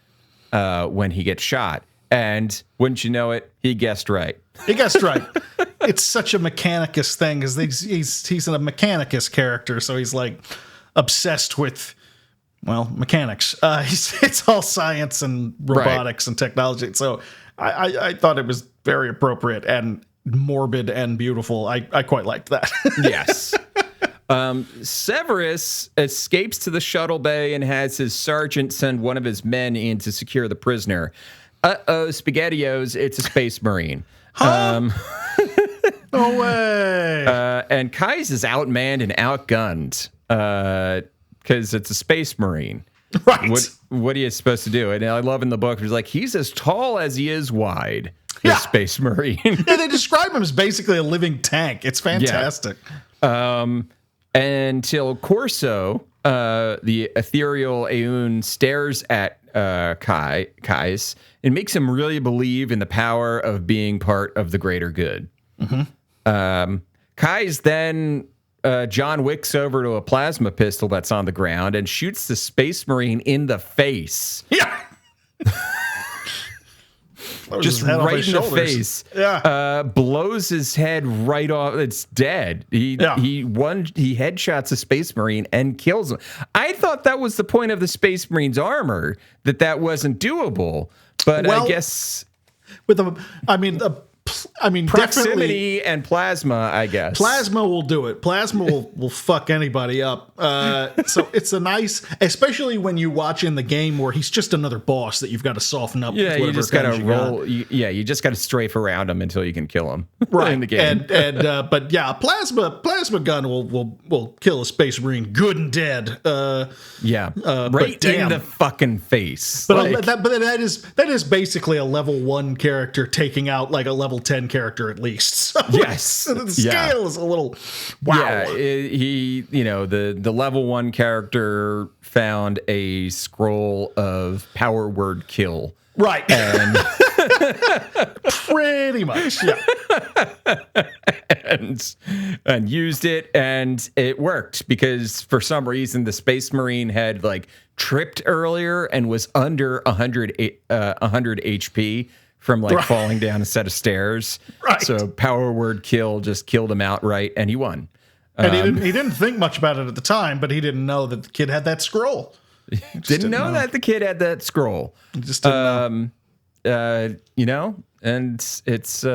B: when he gets shot. And wouldn't you know it, he guessed right.
A: He guessed right. It's such a Mechanicus thing, because he's a Mechanicus character, so he's like obsessed with, well, mechanics. It's all science and robotics and technology. So I thought it was very appropriate and morbid and beautiful. I quite liked that.
B: Yes. Severus escapes to the shuttle bay and has his sergeant send one of his men in to secure the prisoner. SpaghettiOs, it's a space marine.
A: Huh? No way.
B: And Kais is outmanned and outgunned because it's a space marine.
A: Right.
B: What are you supposed to do? And I love in the book, he's like, he's as tall as he is wide. Yeah. Space marine.
A: Yeah, they describe him as basically a living tank. It's fantastic.
B: Yeah. Until Corso, the ethereal Aeon, stares at Kais and makes him really believe in the power of being part of the greater good. Mm-hmm. Kais then John Wicks over to a plasma pistol that's on the ground and shoots the space marine in the face.
A: Yeah.
B: Just right in the face.
A: Yeah.
B: Blows his head right off. It's dead. He headshots a space marine and kills him. I thought that was the point of the space marine's armor, that wasn't doable. But I guess
A: with
B: proximity
A: definitely,
B: and plasma, I guess.
A: Plasma will do it. Plasma will fuck anybody up. So it's a nice, especially when you watch in the game where he's just another boss that you've got to soften up.
B: Yeah,
A: with
B: you just got to roll. You just got to strafe around him until you can kill him.
A: Right
B: in the game.
A: But yeah, plasma gun will kill a space marine good and dead.
B: Right in the fucking face.
A: But that is basically a level 1 character taking out like a level 10 character at least. So
B: yes,
A: the scale is a little wow.
B: Yeah, the level 1 character found a scroll of power word kill.
A: Right.
B: And
A: pretty much. Yeah.
B: and used it, and it worked because for some reason the space marine had like tripped earlier and was under 100 HP from falling down a set of stairs.
A: Right.
B: So power word kill just killed him outright, and he won.
A: And he didn't think much about it at the time, but he didn't know that the kid had that scroll.
B: Didn't know that the kid had that scroll.
A: He just didn't know.
B: And it's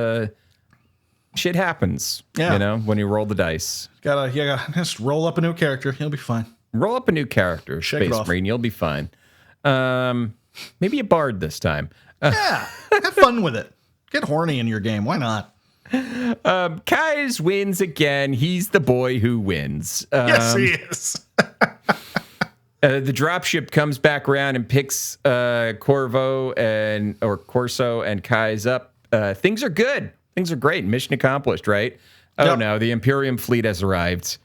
B: shit happens.
A: Yeah.
B: When you roll the dice.
A: Gotta just roll up a new character. He'll be fine.
B: Roll up a new character, Space Marine. You'll be fine. Maybe a bard this time.
A: Yeah, have fun with it. Get horny in your game. Why not?
B: Kais wins again. He's the boy who wins.
A: Yes, he is.
B: The dropship comes back around and picks Corso and Kais up. Things are good. Things are great. Mission accomplished, right? Oh, no, the Imperium fleet has arrived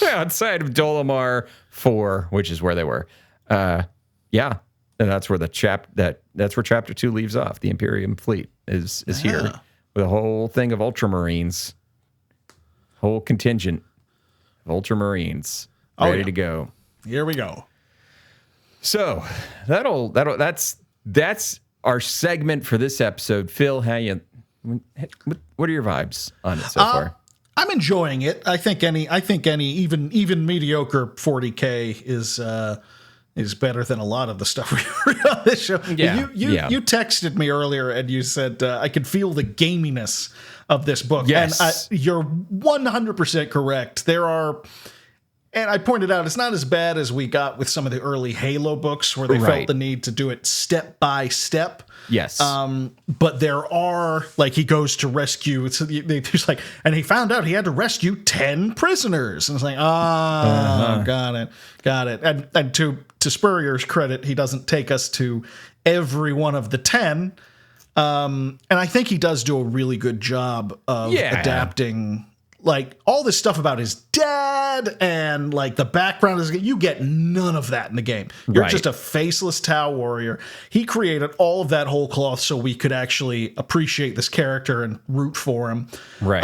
B: outside of Dolomar 4, which is where they were. Yeah. And that's where that's where chapter 2 leaves off. The Imperium fleet is here with a whole thing of Ultramarines, whole contingent of Ultramarines ready to go.
A: Here we go.
B: So that's our segment for this episode. Phil, what are your vibes on it so far?
A: I'm enjoying it. I think any even mediocre 40k is better than a lot of the stuff we read on this show.
B: Yeah.
A: You texted me earlier and you said I could feel the gaminess of this book.
B: Yes.
A: And you're 100% correct. There are, and I pointed out, it's not as bad as we got with some of the early Halo books where they felt the need to do it step by step.
B: Yes.
A: But there are, like, he goes to rescue. He's like, and he found out he had to rescue 10 prisoners. And it's like, got it. And to Spurrier's credit, he doesn't take us to every one of the 10. And I think he does do a really good job of adapting, like, all this stuff about his dad and, like, the background. You get none of that in the game. You're just a faceless Tau warrior. He created all of that whole cloth so we could actually appreciate this character and root for him.
B: Right.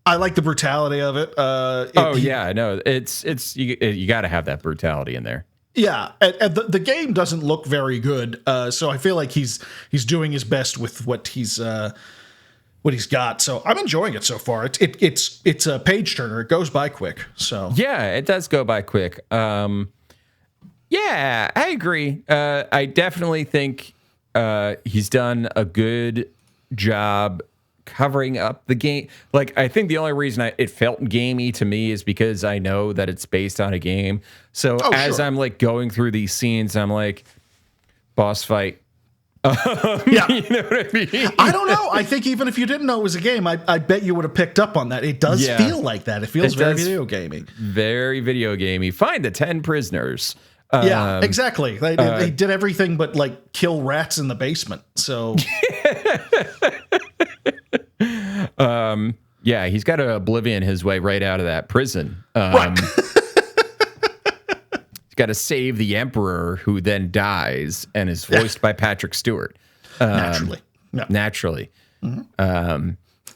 A: I like the brutality of it.
B: No, it's you got to have that brutality in there.
A: Yeah, and the game doesn't look very good, so I feel like he's doing his best with what he's got. So I'm enjoying it so far. It's a page turner. It goes by quick. So
B: yeah, it does go by quick. Yeah, I agree. I definitely think he's done a good job covering up the game. Like, I think the only reason it felt gamey to me is because I know that it's based on a game. So as I'm like going through these scenes, I'm like, boss fight.
A: Yeah.
B: You know what I mean?
A: I don't know. I think even if you didn't know it was a game, I bet you would have picked up on that. It does feel like that. It feels very video gamey.
B: Very video gamey. Find the 10 prisoners.
A: Yeah, exactly. They did everything but like kill rats in the basement. So
B: yeah, he's got to oblivion his way right out of that prison.
A: right.
B: He's got to save the emperor, who then dies and is voiced by Patrick Stewart.
A: Naturally. Yeah.
B: Naturally. Mm-hmm.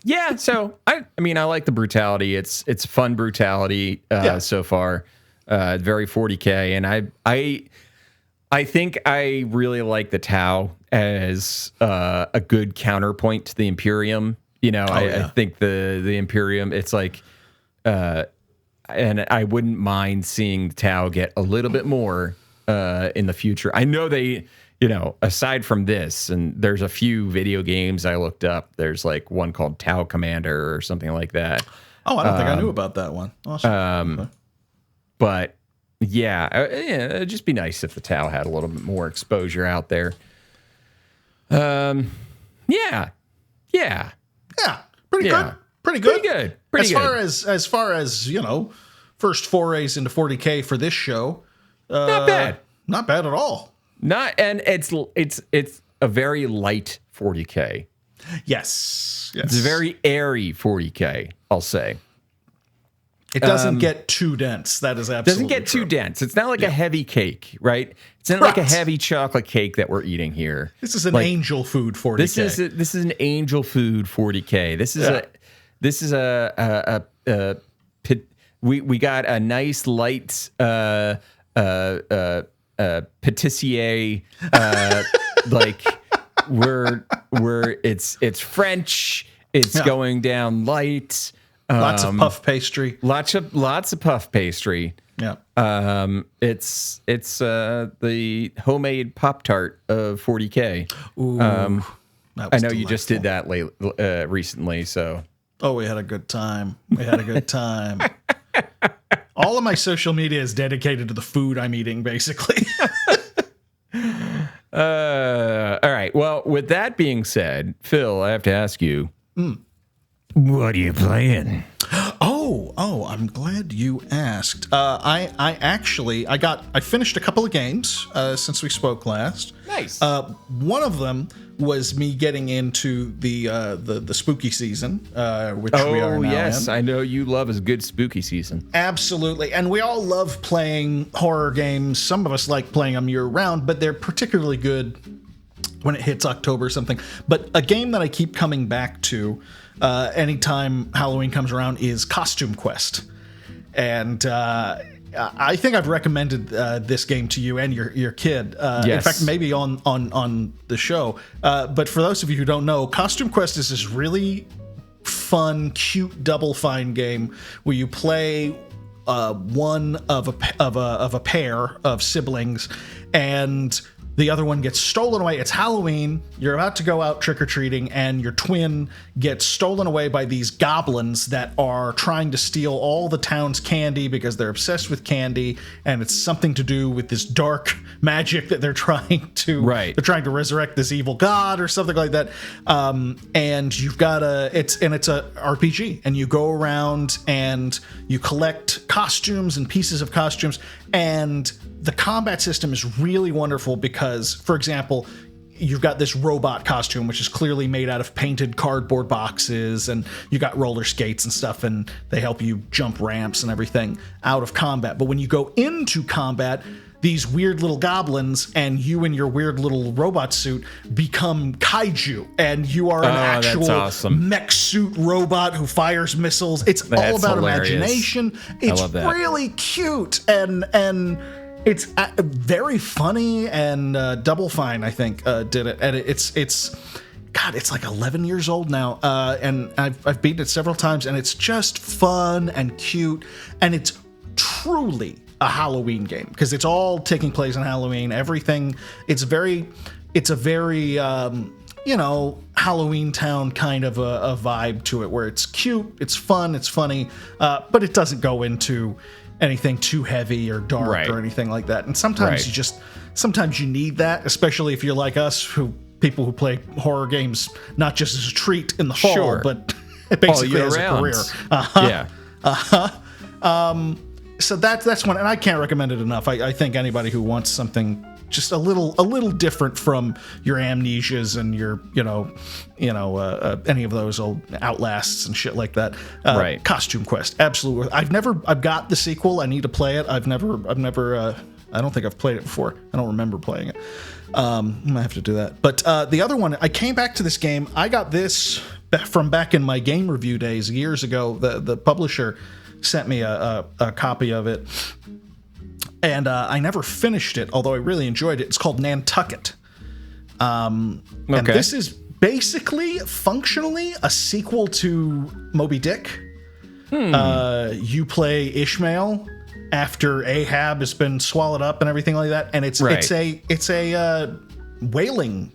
B: Yeah, so I mean, I like the brutality. It's fun brutality so far. Very 40k, and I think I really like the Tau as a good counterpoint to the Imperium. You know, I think the Imperium, it's like, and I wouldn't mind seeing the Tau get a little bit more in the future. I know they, you know, aside from this, and there's a few video games I looked up. There's like one called Tau Commander or something like that.
A: Oh, I don't think I knew about that one. Awesome. Okay.
B: But yeah, it'd just be nice if the Tau had a little bit more exposure out there. Yeah.
A: Pretty good.
B: Pretty good.
A: As far as you know, first forays into 40k for this show,
B: not bad.
A: Not bad at all.
B: And it's a very light 40k.
A: Yes.
B: It's a very airy 40k, I'll say.
A: It doesn't get too dense. That is absolutely
B: doesn't get
A: true.
B: too dense. It's not like a heavy cake, right? It's not like a heavy chocolate cake that we're eating here.
A: This is an angel food 40k.
B: This is an angel food 40k. We got a nice light patissier like we're it's French. It's going down light.
A: Lots of puff pastry.
B: Lots of puff pastry.
A: Yeah.
B: It's the homemade Pop-Tart of 40K.
A: Ooh,
B: I know you just did that recently, so.
A: Oh, we had a good time. All of my social media is dedicated to the food I'm eating, basically.
B: All right. Well, with that being said, Phil, I have to ask you. What are you playing?
A: Oh, I'm glad you asked. I finished a couple of games since we spoke last.
B: Nice.
A: One of them was me getting into the spooky season, which we are now
B: yes,
A: in.
B: I know you love a good spooky season.
A: Absolutely, and we all love playing horror games. Some of us like playing them year round, but they're particularly good when it hits October or something. But a game that I keep coming back to anytime Halloween comes around is Costume Quest. And I think I've recommended this game to you and your kid.
B: Yes.
A: In fact, maybe on the show. But for those of you who don't know, Costume Quest is this really fun, cute Double Fine game where you play one of a pair of siblings, and the other one gets stolen away. It's Halloween. You're about to go out trick-or-treating, and your twin gets stolen away by these goblins that are trying to steal all the town's candy because they're obsessed with candy, and it's something to do with this dark magic that they're trying to They're trying to resurrect this evil god or something like that. And you've got it's a RPG, and you go around and you collect costumes and pieces of costumes, and the combat system is really wonderful because, for example, you've got this robot costume, which is clearly made out of painted cardboard boxes, and you got roller skates and stuff, and they help you jump ramps and everything out of combat. But when you go into combat, these weird little goblins, and you in your weird little robot suit become kaiju, and you are an actual
B: awesome.
A: mech suit robot who fires missiles. It's all
B: That's
A: about
B: hilarious.
A: imagination. It's
B: love that.
A: really cute, and it's very funny. And Double Fine, I think, did it, and it's. God, it's like 11 years old now, and I've beaten it several times, and it's just fun and cute, and it's truly a Halloween game because it's all taking place on Halloween. Everything, it's a very Halloween Town kind of a vibe to it, where it's cute, it's fun, it's funny, but it doesn't go into anything too heavy or dark or anything like that. And sometimes sometimes you need that, especially if you're like us, people who play horror games not just as a treat in the fall, but basically as a career. So that's one, and I can't recommend it enough. I think anybody who wants something just a little different from your Amnesias and your any of those old Outlasts and shit like that. Costume Quest, absolutely. I've got the sequel. I need to play it. I've never. I don't think I've played it before. I don't remember playing it. I might have to do that. But the other one, I came back to this game. I got this from back in my game review days years ago. The publisher sent me a copy of it, and I never finished it, although I really enjoyed it. It's called Nantucket. And this is basically, functionally, a sequel to Moby Dick. You play Ishmael after Ahab has been swallowed up and everything like that, and it's a whaling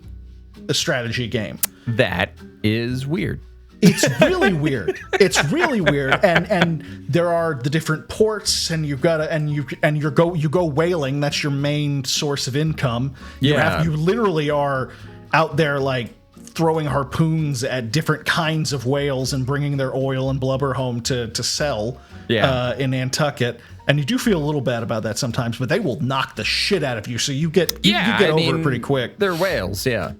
A: strategy game.
B: That is weird.
A: It's really weird. It's really weird, and there are the different ports, and you've got to you go whaling. That's your main source of income. You literally are out there like throwing harpoons at different kinds of whales and bringing their oil and blubber home to sell in Nantucket. And you do feel a little bad about that sometimes, but they will knock the shit out of you. So you get over it pretty quick.
B: They're whales, yeah,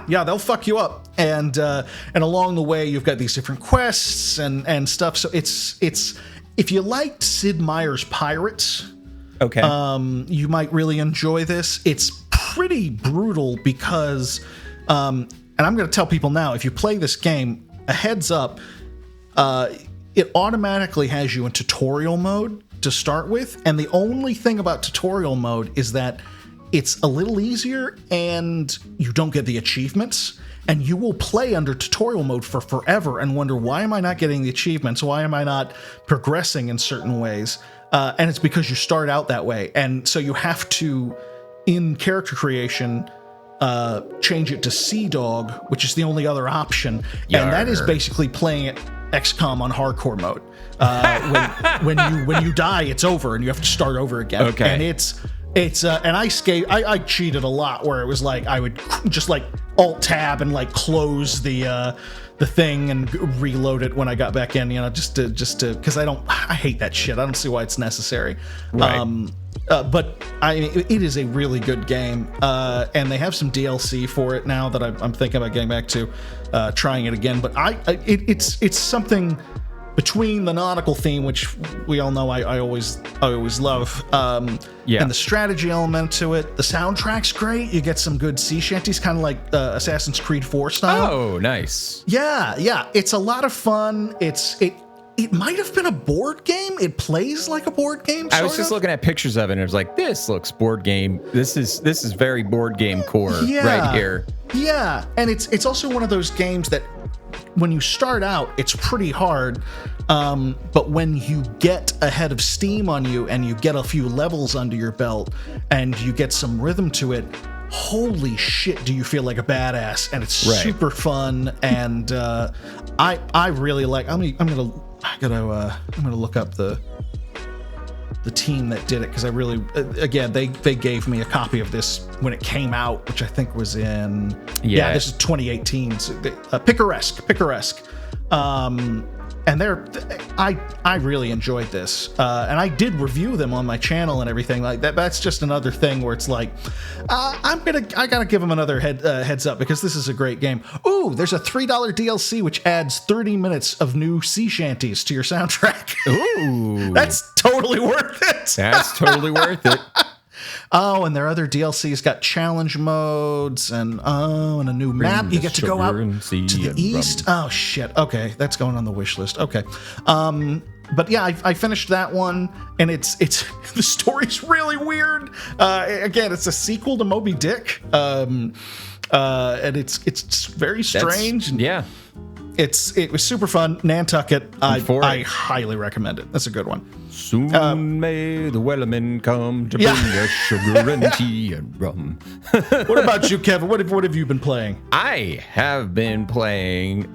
A: they'll fuck you up. And along the way, you've got these different quests and stuff. So it's if you liked Sid Meier's Pirates, you might really enjoy this. It's pretty brutal because, and I'm going to tell people now, if you play this game, a heads up, it automatically has you in tutorial mode to start with, and the only thing about tutorial mode is that it's a little easier and you don't get the achievements, and you will play under tutorial mode for forever and wonder, why am I not getting the achievements? Why am I not progressing in certain ways? And it's because you start out that way, and so you have to, in character creation, change it to Sea Dog, which is the only other option, and that is basically playing it XCOM on hardcore mode. When you die, it's over and you have to start over again. And it's and I cheated a lot, where it was like I would just like alt tab and like close the thing and reload it when I got back in, just to because I hate that shit. I don't see why it's necessary. But it is a really good game, and they have some DLC for it now that I'm thinking about getting back to trying it again. But it's something between the nautical theme, which we all know I always love, and the strategy element to it. The soundtrack's great. You get some good sea shanties, kind of like Assassin's Creed 4 style.
B: Oh, nice.
A: Yeah. It's a lot of fun. It might have been a board game. It plays like a board game.
B: I was just looking at pictures of it, and it was like, this looks board game. This is very board game core right here.
A: Yeah, and it's also one of those games that when you start out, it's pretty hard. But when you get ahead of steam on you and you get a few levels under your belt and you get some rhythm to it, holy shit, do you feel like a badass? And it's super fun. And I really like. I'm gonna look up the team that did it, because I really, again, they gave me a copy of this when it came out, which I think was in this is 2018. So Picaresque. And I really enjoyed this, and I did review them on my channel and everything like that. That's just another thing where it's like, I gotta give them another heads up, because this is a great game. Ooh, there's a $3 DLC which adds 30 minutes of new sea shanties to your soundtrack.
B: Ooh,
A: that's totally worth it.
B: That's totally worth it.
A: Oh, and their other DLCs got challenge modes and a new map. You get to go out to the east. Oh shit. Okay, that's going on the wish list. Okay. But yeah, I finished that one, and it's the story's really weird. Again, it's a sequel to Moby Dick, and it's very strange.
B: Yeah.
A: It was super fun. Nantucket, I highly recommend it. That's a good one.
B: Soon may the Wellerman come to bring us sugar and tea and rum.
A: What about you, Kevin? What have you been playing?
B: I have been playing.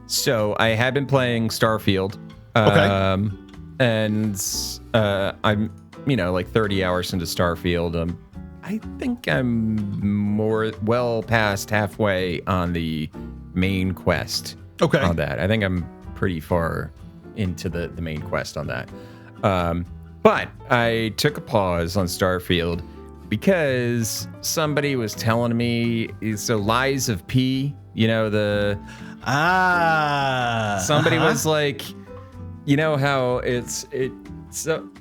B: So I have been playing Starfield.
A: Okay.
B: And I'm like 30 hours into Starfield. I think I'm well past halfway on the main quest.
A: Okay.
B: On that, I think I'm pretty far into the main quest on that. But I took a pause on Starfield because somebody was telling me, so Lies of P, somebody was like, how it's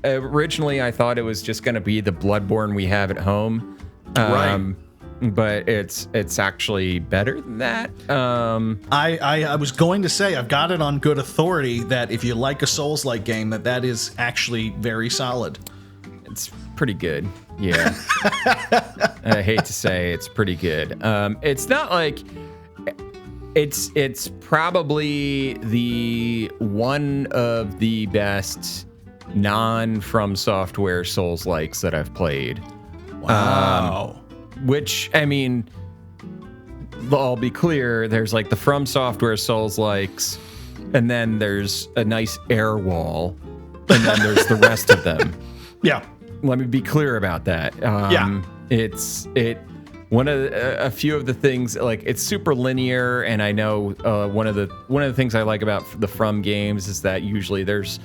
B: originally I thought it was just going to be the Bloodborne we have at home.
A: Right.
B: But it's actually better than that.
A: I was going to say, I've got it on good authority that if you like a Souls-like game, that is actually very solid.
B: It's pretty good. Yeah. I hate to say it's pretty good. It's not like it's probably the one of the best non-From Software Souls-likes that I've played.
A: Wow.
B: Which, I mean, I'll be clear, there's like the From Software Souls-likes, and then there's a nice air wall, and then there's the rest of them.
A: Yeah.
B: Let me be clear about that. It's one of a few of the things, like, it's super linear, and I know one of the things I like about the From games is that usually there's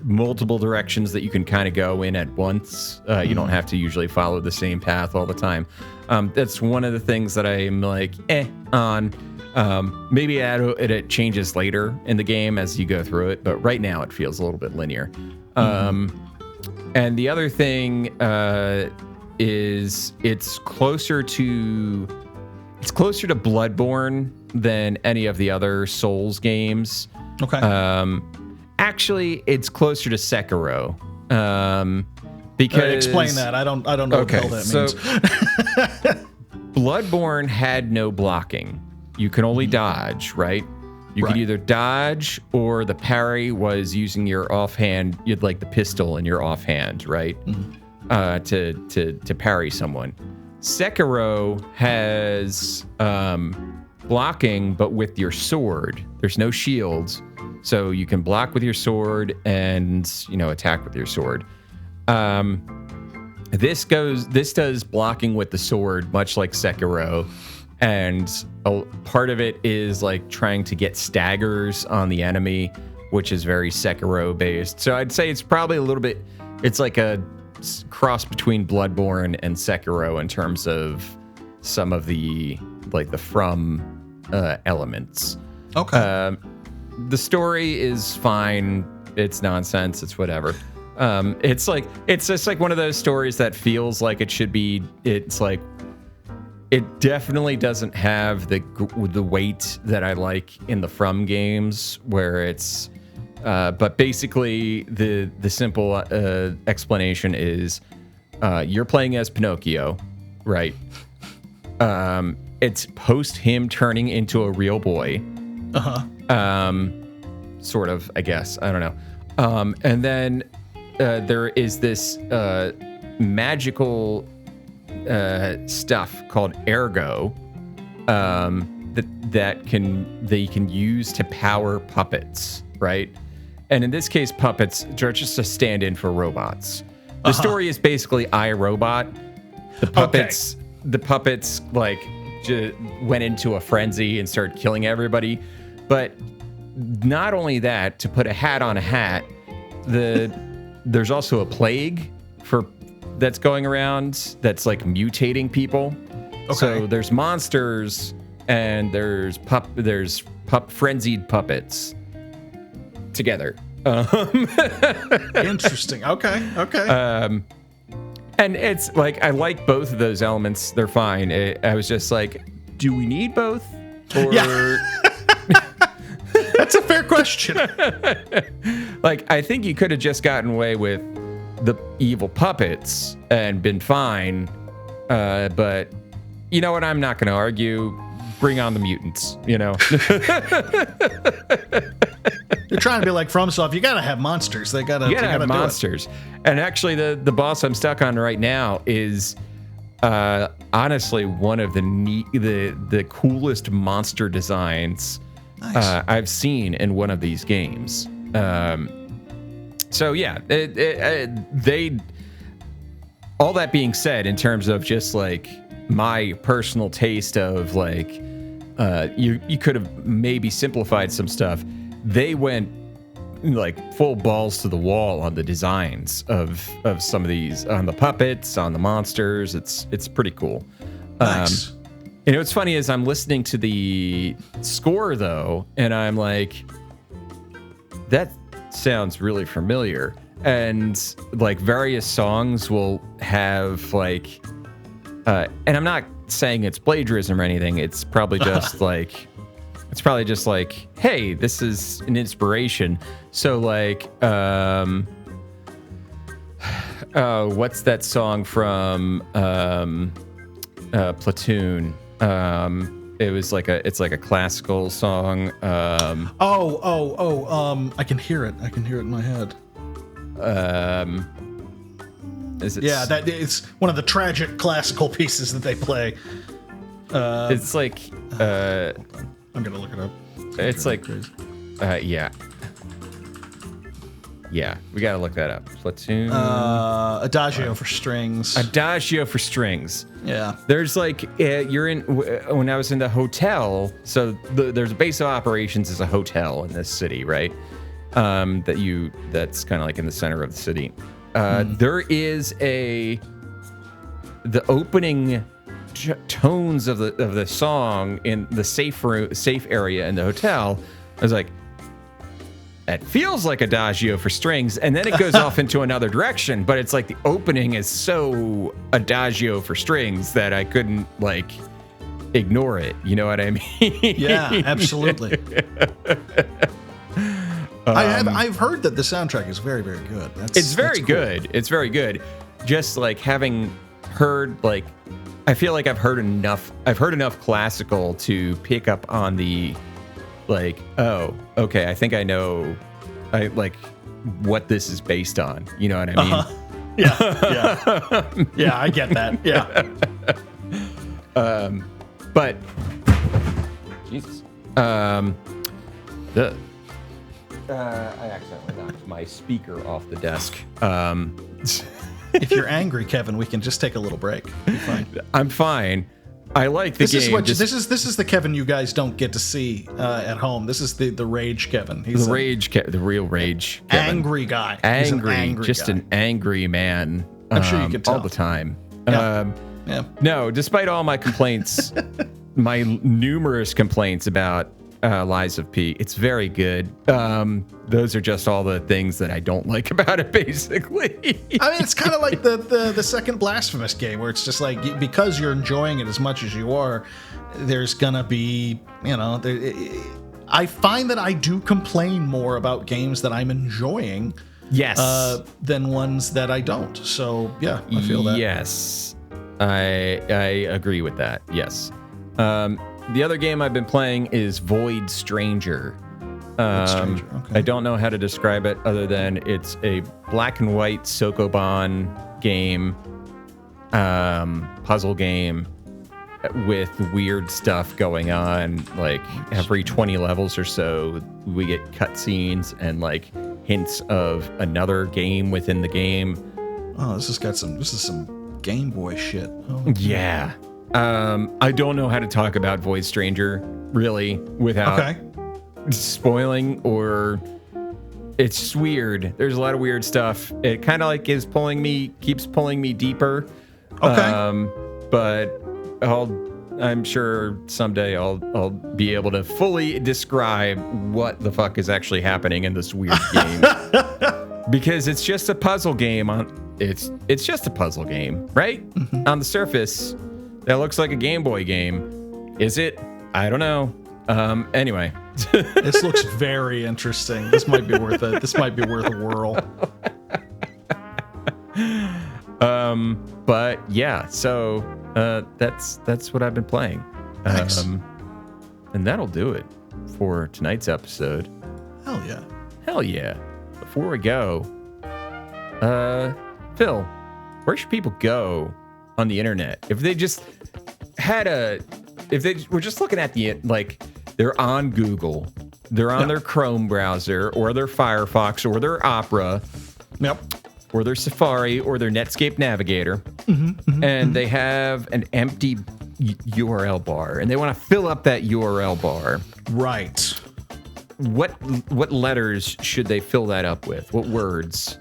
B: multiple directions that you can kind of go in at once. You don't have to usually follow the same path all the time. That's one of the things that I'm like, on. Maybe it changes later in the game as you go through it, but right now it feels a little bit linear. And the other thing is it's closer to Bloodborne than any of the other Souls games.
A: Okay.
B: Actually, it's closer to Sekiro. Because
A: explain that. I don't know what the hell that means.
B: Bloodborne had no blocking. You can only dodge, right? You could either dodge, or the parry was using your offhand. You'd like the pistol in your offhand, right? To parry someone. Sekiro has blocking, but with your sword. There's no shields, so you can block with your sword and attack with your sword. This does blocking with the sword, much like Sekiro, and a part of it is like trying to get staggers on the enemy, which is very Sekiro based. So I'd say it's probably a little bit. It's like a cross between Bloodborne and Sekiro in terms of some of the From elements.
A: Okay.
B: The story is fine. It's nonsense. It's whatever. It's just like one of those stories that feels like it should be. It's like it definitely doesn't have the weight that I like in the From games, where it's. But basically, the simple explanation is you're playing as Pinocchio, right? It's post him turning into a real boy. Sort of, I guess. I don't know. And then there is this magical stuff called ergo that you can use to power puppets, right? And in this case, puppets are just a stand-in for robots. The story is basically iRobot. The puppets went into a frenzy and started killing everybody. But not only that, to put a hat on a hat, there's also a plague that's going around that's like mutating people. Okay. So there's monsters and there's frenzied puppets together.
A: Interesting. Okay.
B: And it's like, I like both of those elements. They're fine. I was just like, do we need both? Or
A: That's a fair question.
B: like, I think you could have just gotten away with the evil puppets and been fine. But you know what? I'm not going to argue. Bring on the mutants, you know?
A: You're trying to be like FromSoft. You got to have monsters. You got to
B: have monsters. And actually, the boss I'm stuck on right now is honestly one of the coolest monster designs I've seen in one of these games. So yeah, they. All that being said, in terms of just like my personal taste of like, you could have maybe simplified some stuff. They went like full balls to the wall on the designs of some of these, on the puppets, on the monsters. It's pretty cool.
A: Nice.
B: You know what's funny is I'm listening to the score though, and I'm like, that sounds really familiar. And like various songs will have like, and I'm not saying it's plagiarism or anything. It's probably just like, hey, this is an inspiration. So like, what's that song from Platoon? It's like a classical song. I
A: can hear it. I can hear it in my head.
B: Is it?
A: Yeah, that it's one of the tragic classical pieces that they play.
B: It's like
A: I'm gonna look it up.
B: It's like yeah, we gotta look that up. Platoon.
A: Adagio for strings.
B: Adagio for strings.
A: Yeah.
B: There's like you're in when I was in the hotel. So there's a base of operations is a hotel in this city, right? That's kind of like in the center of the city. There is the opening tones of the song in the safe area in the hotel. I was like, it feels like Adagio for strings, and then it goes off into another direction. But it's like the opening is so Adagio for strings that I couldn't like ignore it. You know what I mean?
A: Yeah, absolutely. I've heard that the soundtrack is very, very good.
B: It's very
A: cool.
B: good. It's very good. Just like having heard, like, I feel like I've heard enough classical to pick up on the, like, oh, okay, I think I know, what this is based on. You know what I mean?
A: Yeah. Yeah, I get that. Yeah.
B: But Jesus. I accidentally knocked my speaker off the desk.
A: If you're angry, Kevin, we can just take a little break. You're fine.
B: I'm fine. I like the game.
A: This is the Kevin you guys don't get to see at home. This is the rage Kevin. He's
B: the real rage. Kevin.
A: Angry guy.
B: Angry, just
A: guy.
B: an angry man.
A: I'm sure you could tell
B: all the time.
A: Yeah.
B: No, despite all my complaints, my numerous complaints about Lies of P, it's very good. Those are just all the things that I don't like about it, basically.
A: I mean, it's kind of like the second Blasphemous game, where it's just like, because you're enjoying it as much as you are, there's gonna be, I find that I do complain more about games that I'm enjoying,
B: yes,
A: than ones that I don't. So yeah, I feel that.
B: Yes, I agree with that. Yes. The other game I've been playing is Void Stranger.
A: Okay.
B: I don't know how to describe it other than it's a black and white Sokoban game, puzzle game with weird stuff going on. Like every 20 levels or so, we get cutscenes and like hints of another game within the game.
A: Oh, this is some Game Boy shit. Oh,
B: yeah. I don't know how to talk about Void Stranger really without spoiling, or it's just weird. There's a lot of weird stuff. It kind of like keeps pulling me deeper.
A: Okay.
B: But I'm sure someday I'll be able to fully describe what the fuck is actually happening in this weird game. Because it's just a puzzle game. It's just a puzzle game, right? Mm-hmm. On the surface, that looks like a Game Boy game. Is it? I don't know. Anyway.
A: This looks very interesting. This might be worth it. This might be worth a whirl.
B: But yeah, so that's what I've been playing.
A: Nice.
B: And that'll do it for tonight's episode.
A: Hell yeah.
B: Hell yeah. Before we go, Phil, where should people go on the internet? If they just if they were just looking at they're on Google, they're on their Chrome browser or their Firefox or their Opera.
A: Yep.
B: Or their Safari or their Netscape Navigator, and they have an empty URL bar, and they want to fill up that URL bar.
A: Right.
B: What letters should they fill that up with? What words?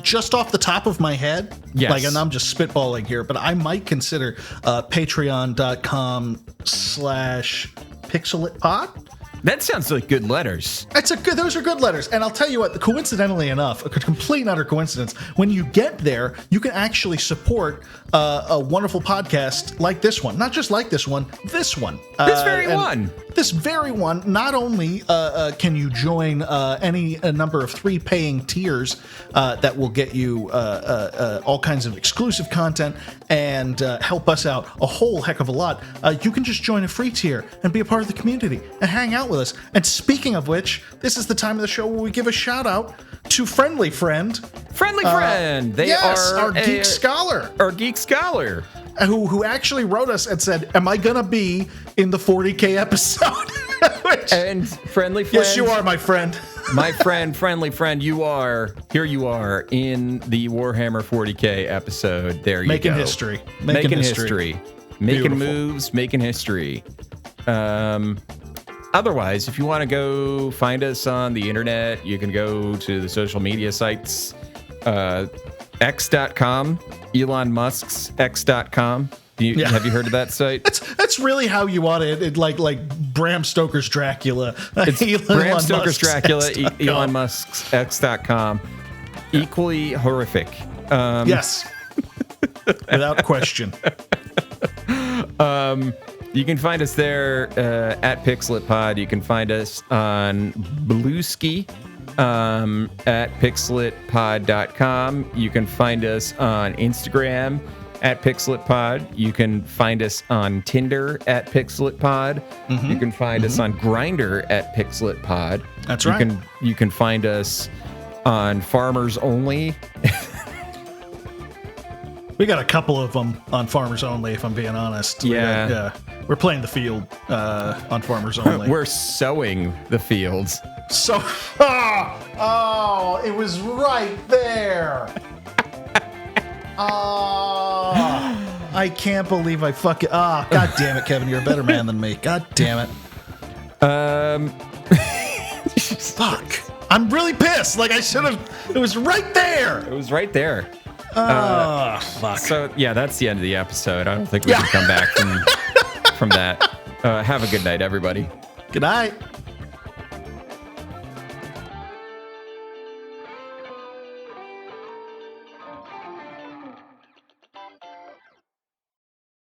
A: Just off the top of my head,
B: yes.
A: And I'm just spitballing here, but I might consider patreon.com/pixelatpod.
B: That sounds like good letters.
A: Those are good letters. And I'll tell you what, coincidentally enough, a complete and utter coincidence, when you get there, you can actually support a wonderful podcast like this one. Not just like this one, this one.
B: This very one.
A: This very one. Not only can you join any number of 3 paying tiers that will get you all kinds of exclusive content and help us out a whole heck of a lot, you can just join a free tier and be a part of the community and hang out with us. And speaking of which, this is the time of the show where we give a shout out to Friendly Friend.
B: Friendly Friend. They are
A: our geek scholar.
B: Our geek scholar.
A: Who actually wrote us and said, am I going to be in the 40k episode?
B: And Friendly Friend.
A: Yes, you are, my friend.
B: My friend, Friendly Friend, you are in the Warhammer 40k episode. There you
A: Making
B: go.
A: History.
B: Making history. Making
A: Beautiful.
B: moves, making history. Otherwise, if you want to go find us on the internet, you can go to the social media sites, x.com, Elon Musk's x.com. Have you heard of that site?
A: That's really how you want it. Like Bram Stoker's Dracula.
B: It's Bram Stoker's Dracula, Elon Musk's x.com. Equally horrific.
A: Yes. Without question.
B: You can find us there at PixelatPod. You can find us on Bluesky at pixelatpod.com. You can find us on Instagram at PixelatPod. You can find us on Tinder at PixelatPod. Mm-hmm. You can find us on Grindr at PixelatPod.
A: That's right.
B: You can find us on Farmers Only.
A: We got a couple of them on Farmers Only, if I'm being honest.
B: Yeah.
A: We're playing the field on Farmers Only.
B: We're sowing the fields.
A: So, it was right there. I can't believe I fucking. God damn it, Kevin, you're a better man than me. God damn it. Fuck. I'm really pissed. Like I should have. It was right there.
B: It was right there.
A: Fuck.
B: So yeah, that's the end of the episode. I don't think we can come back from that. Have a good night, everybody.
A: Good night.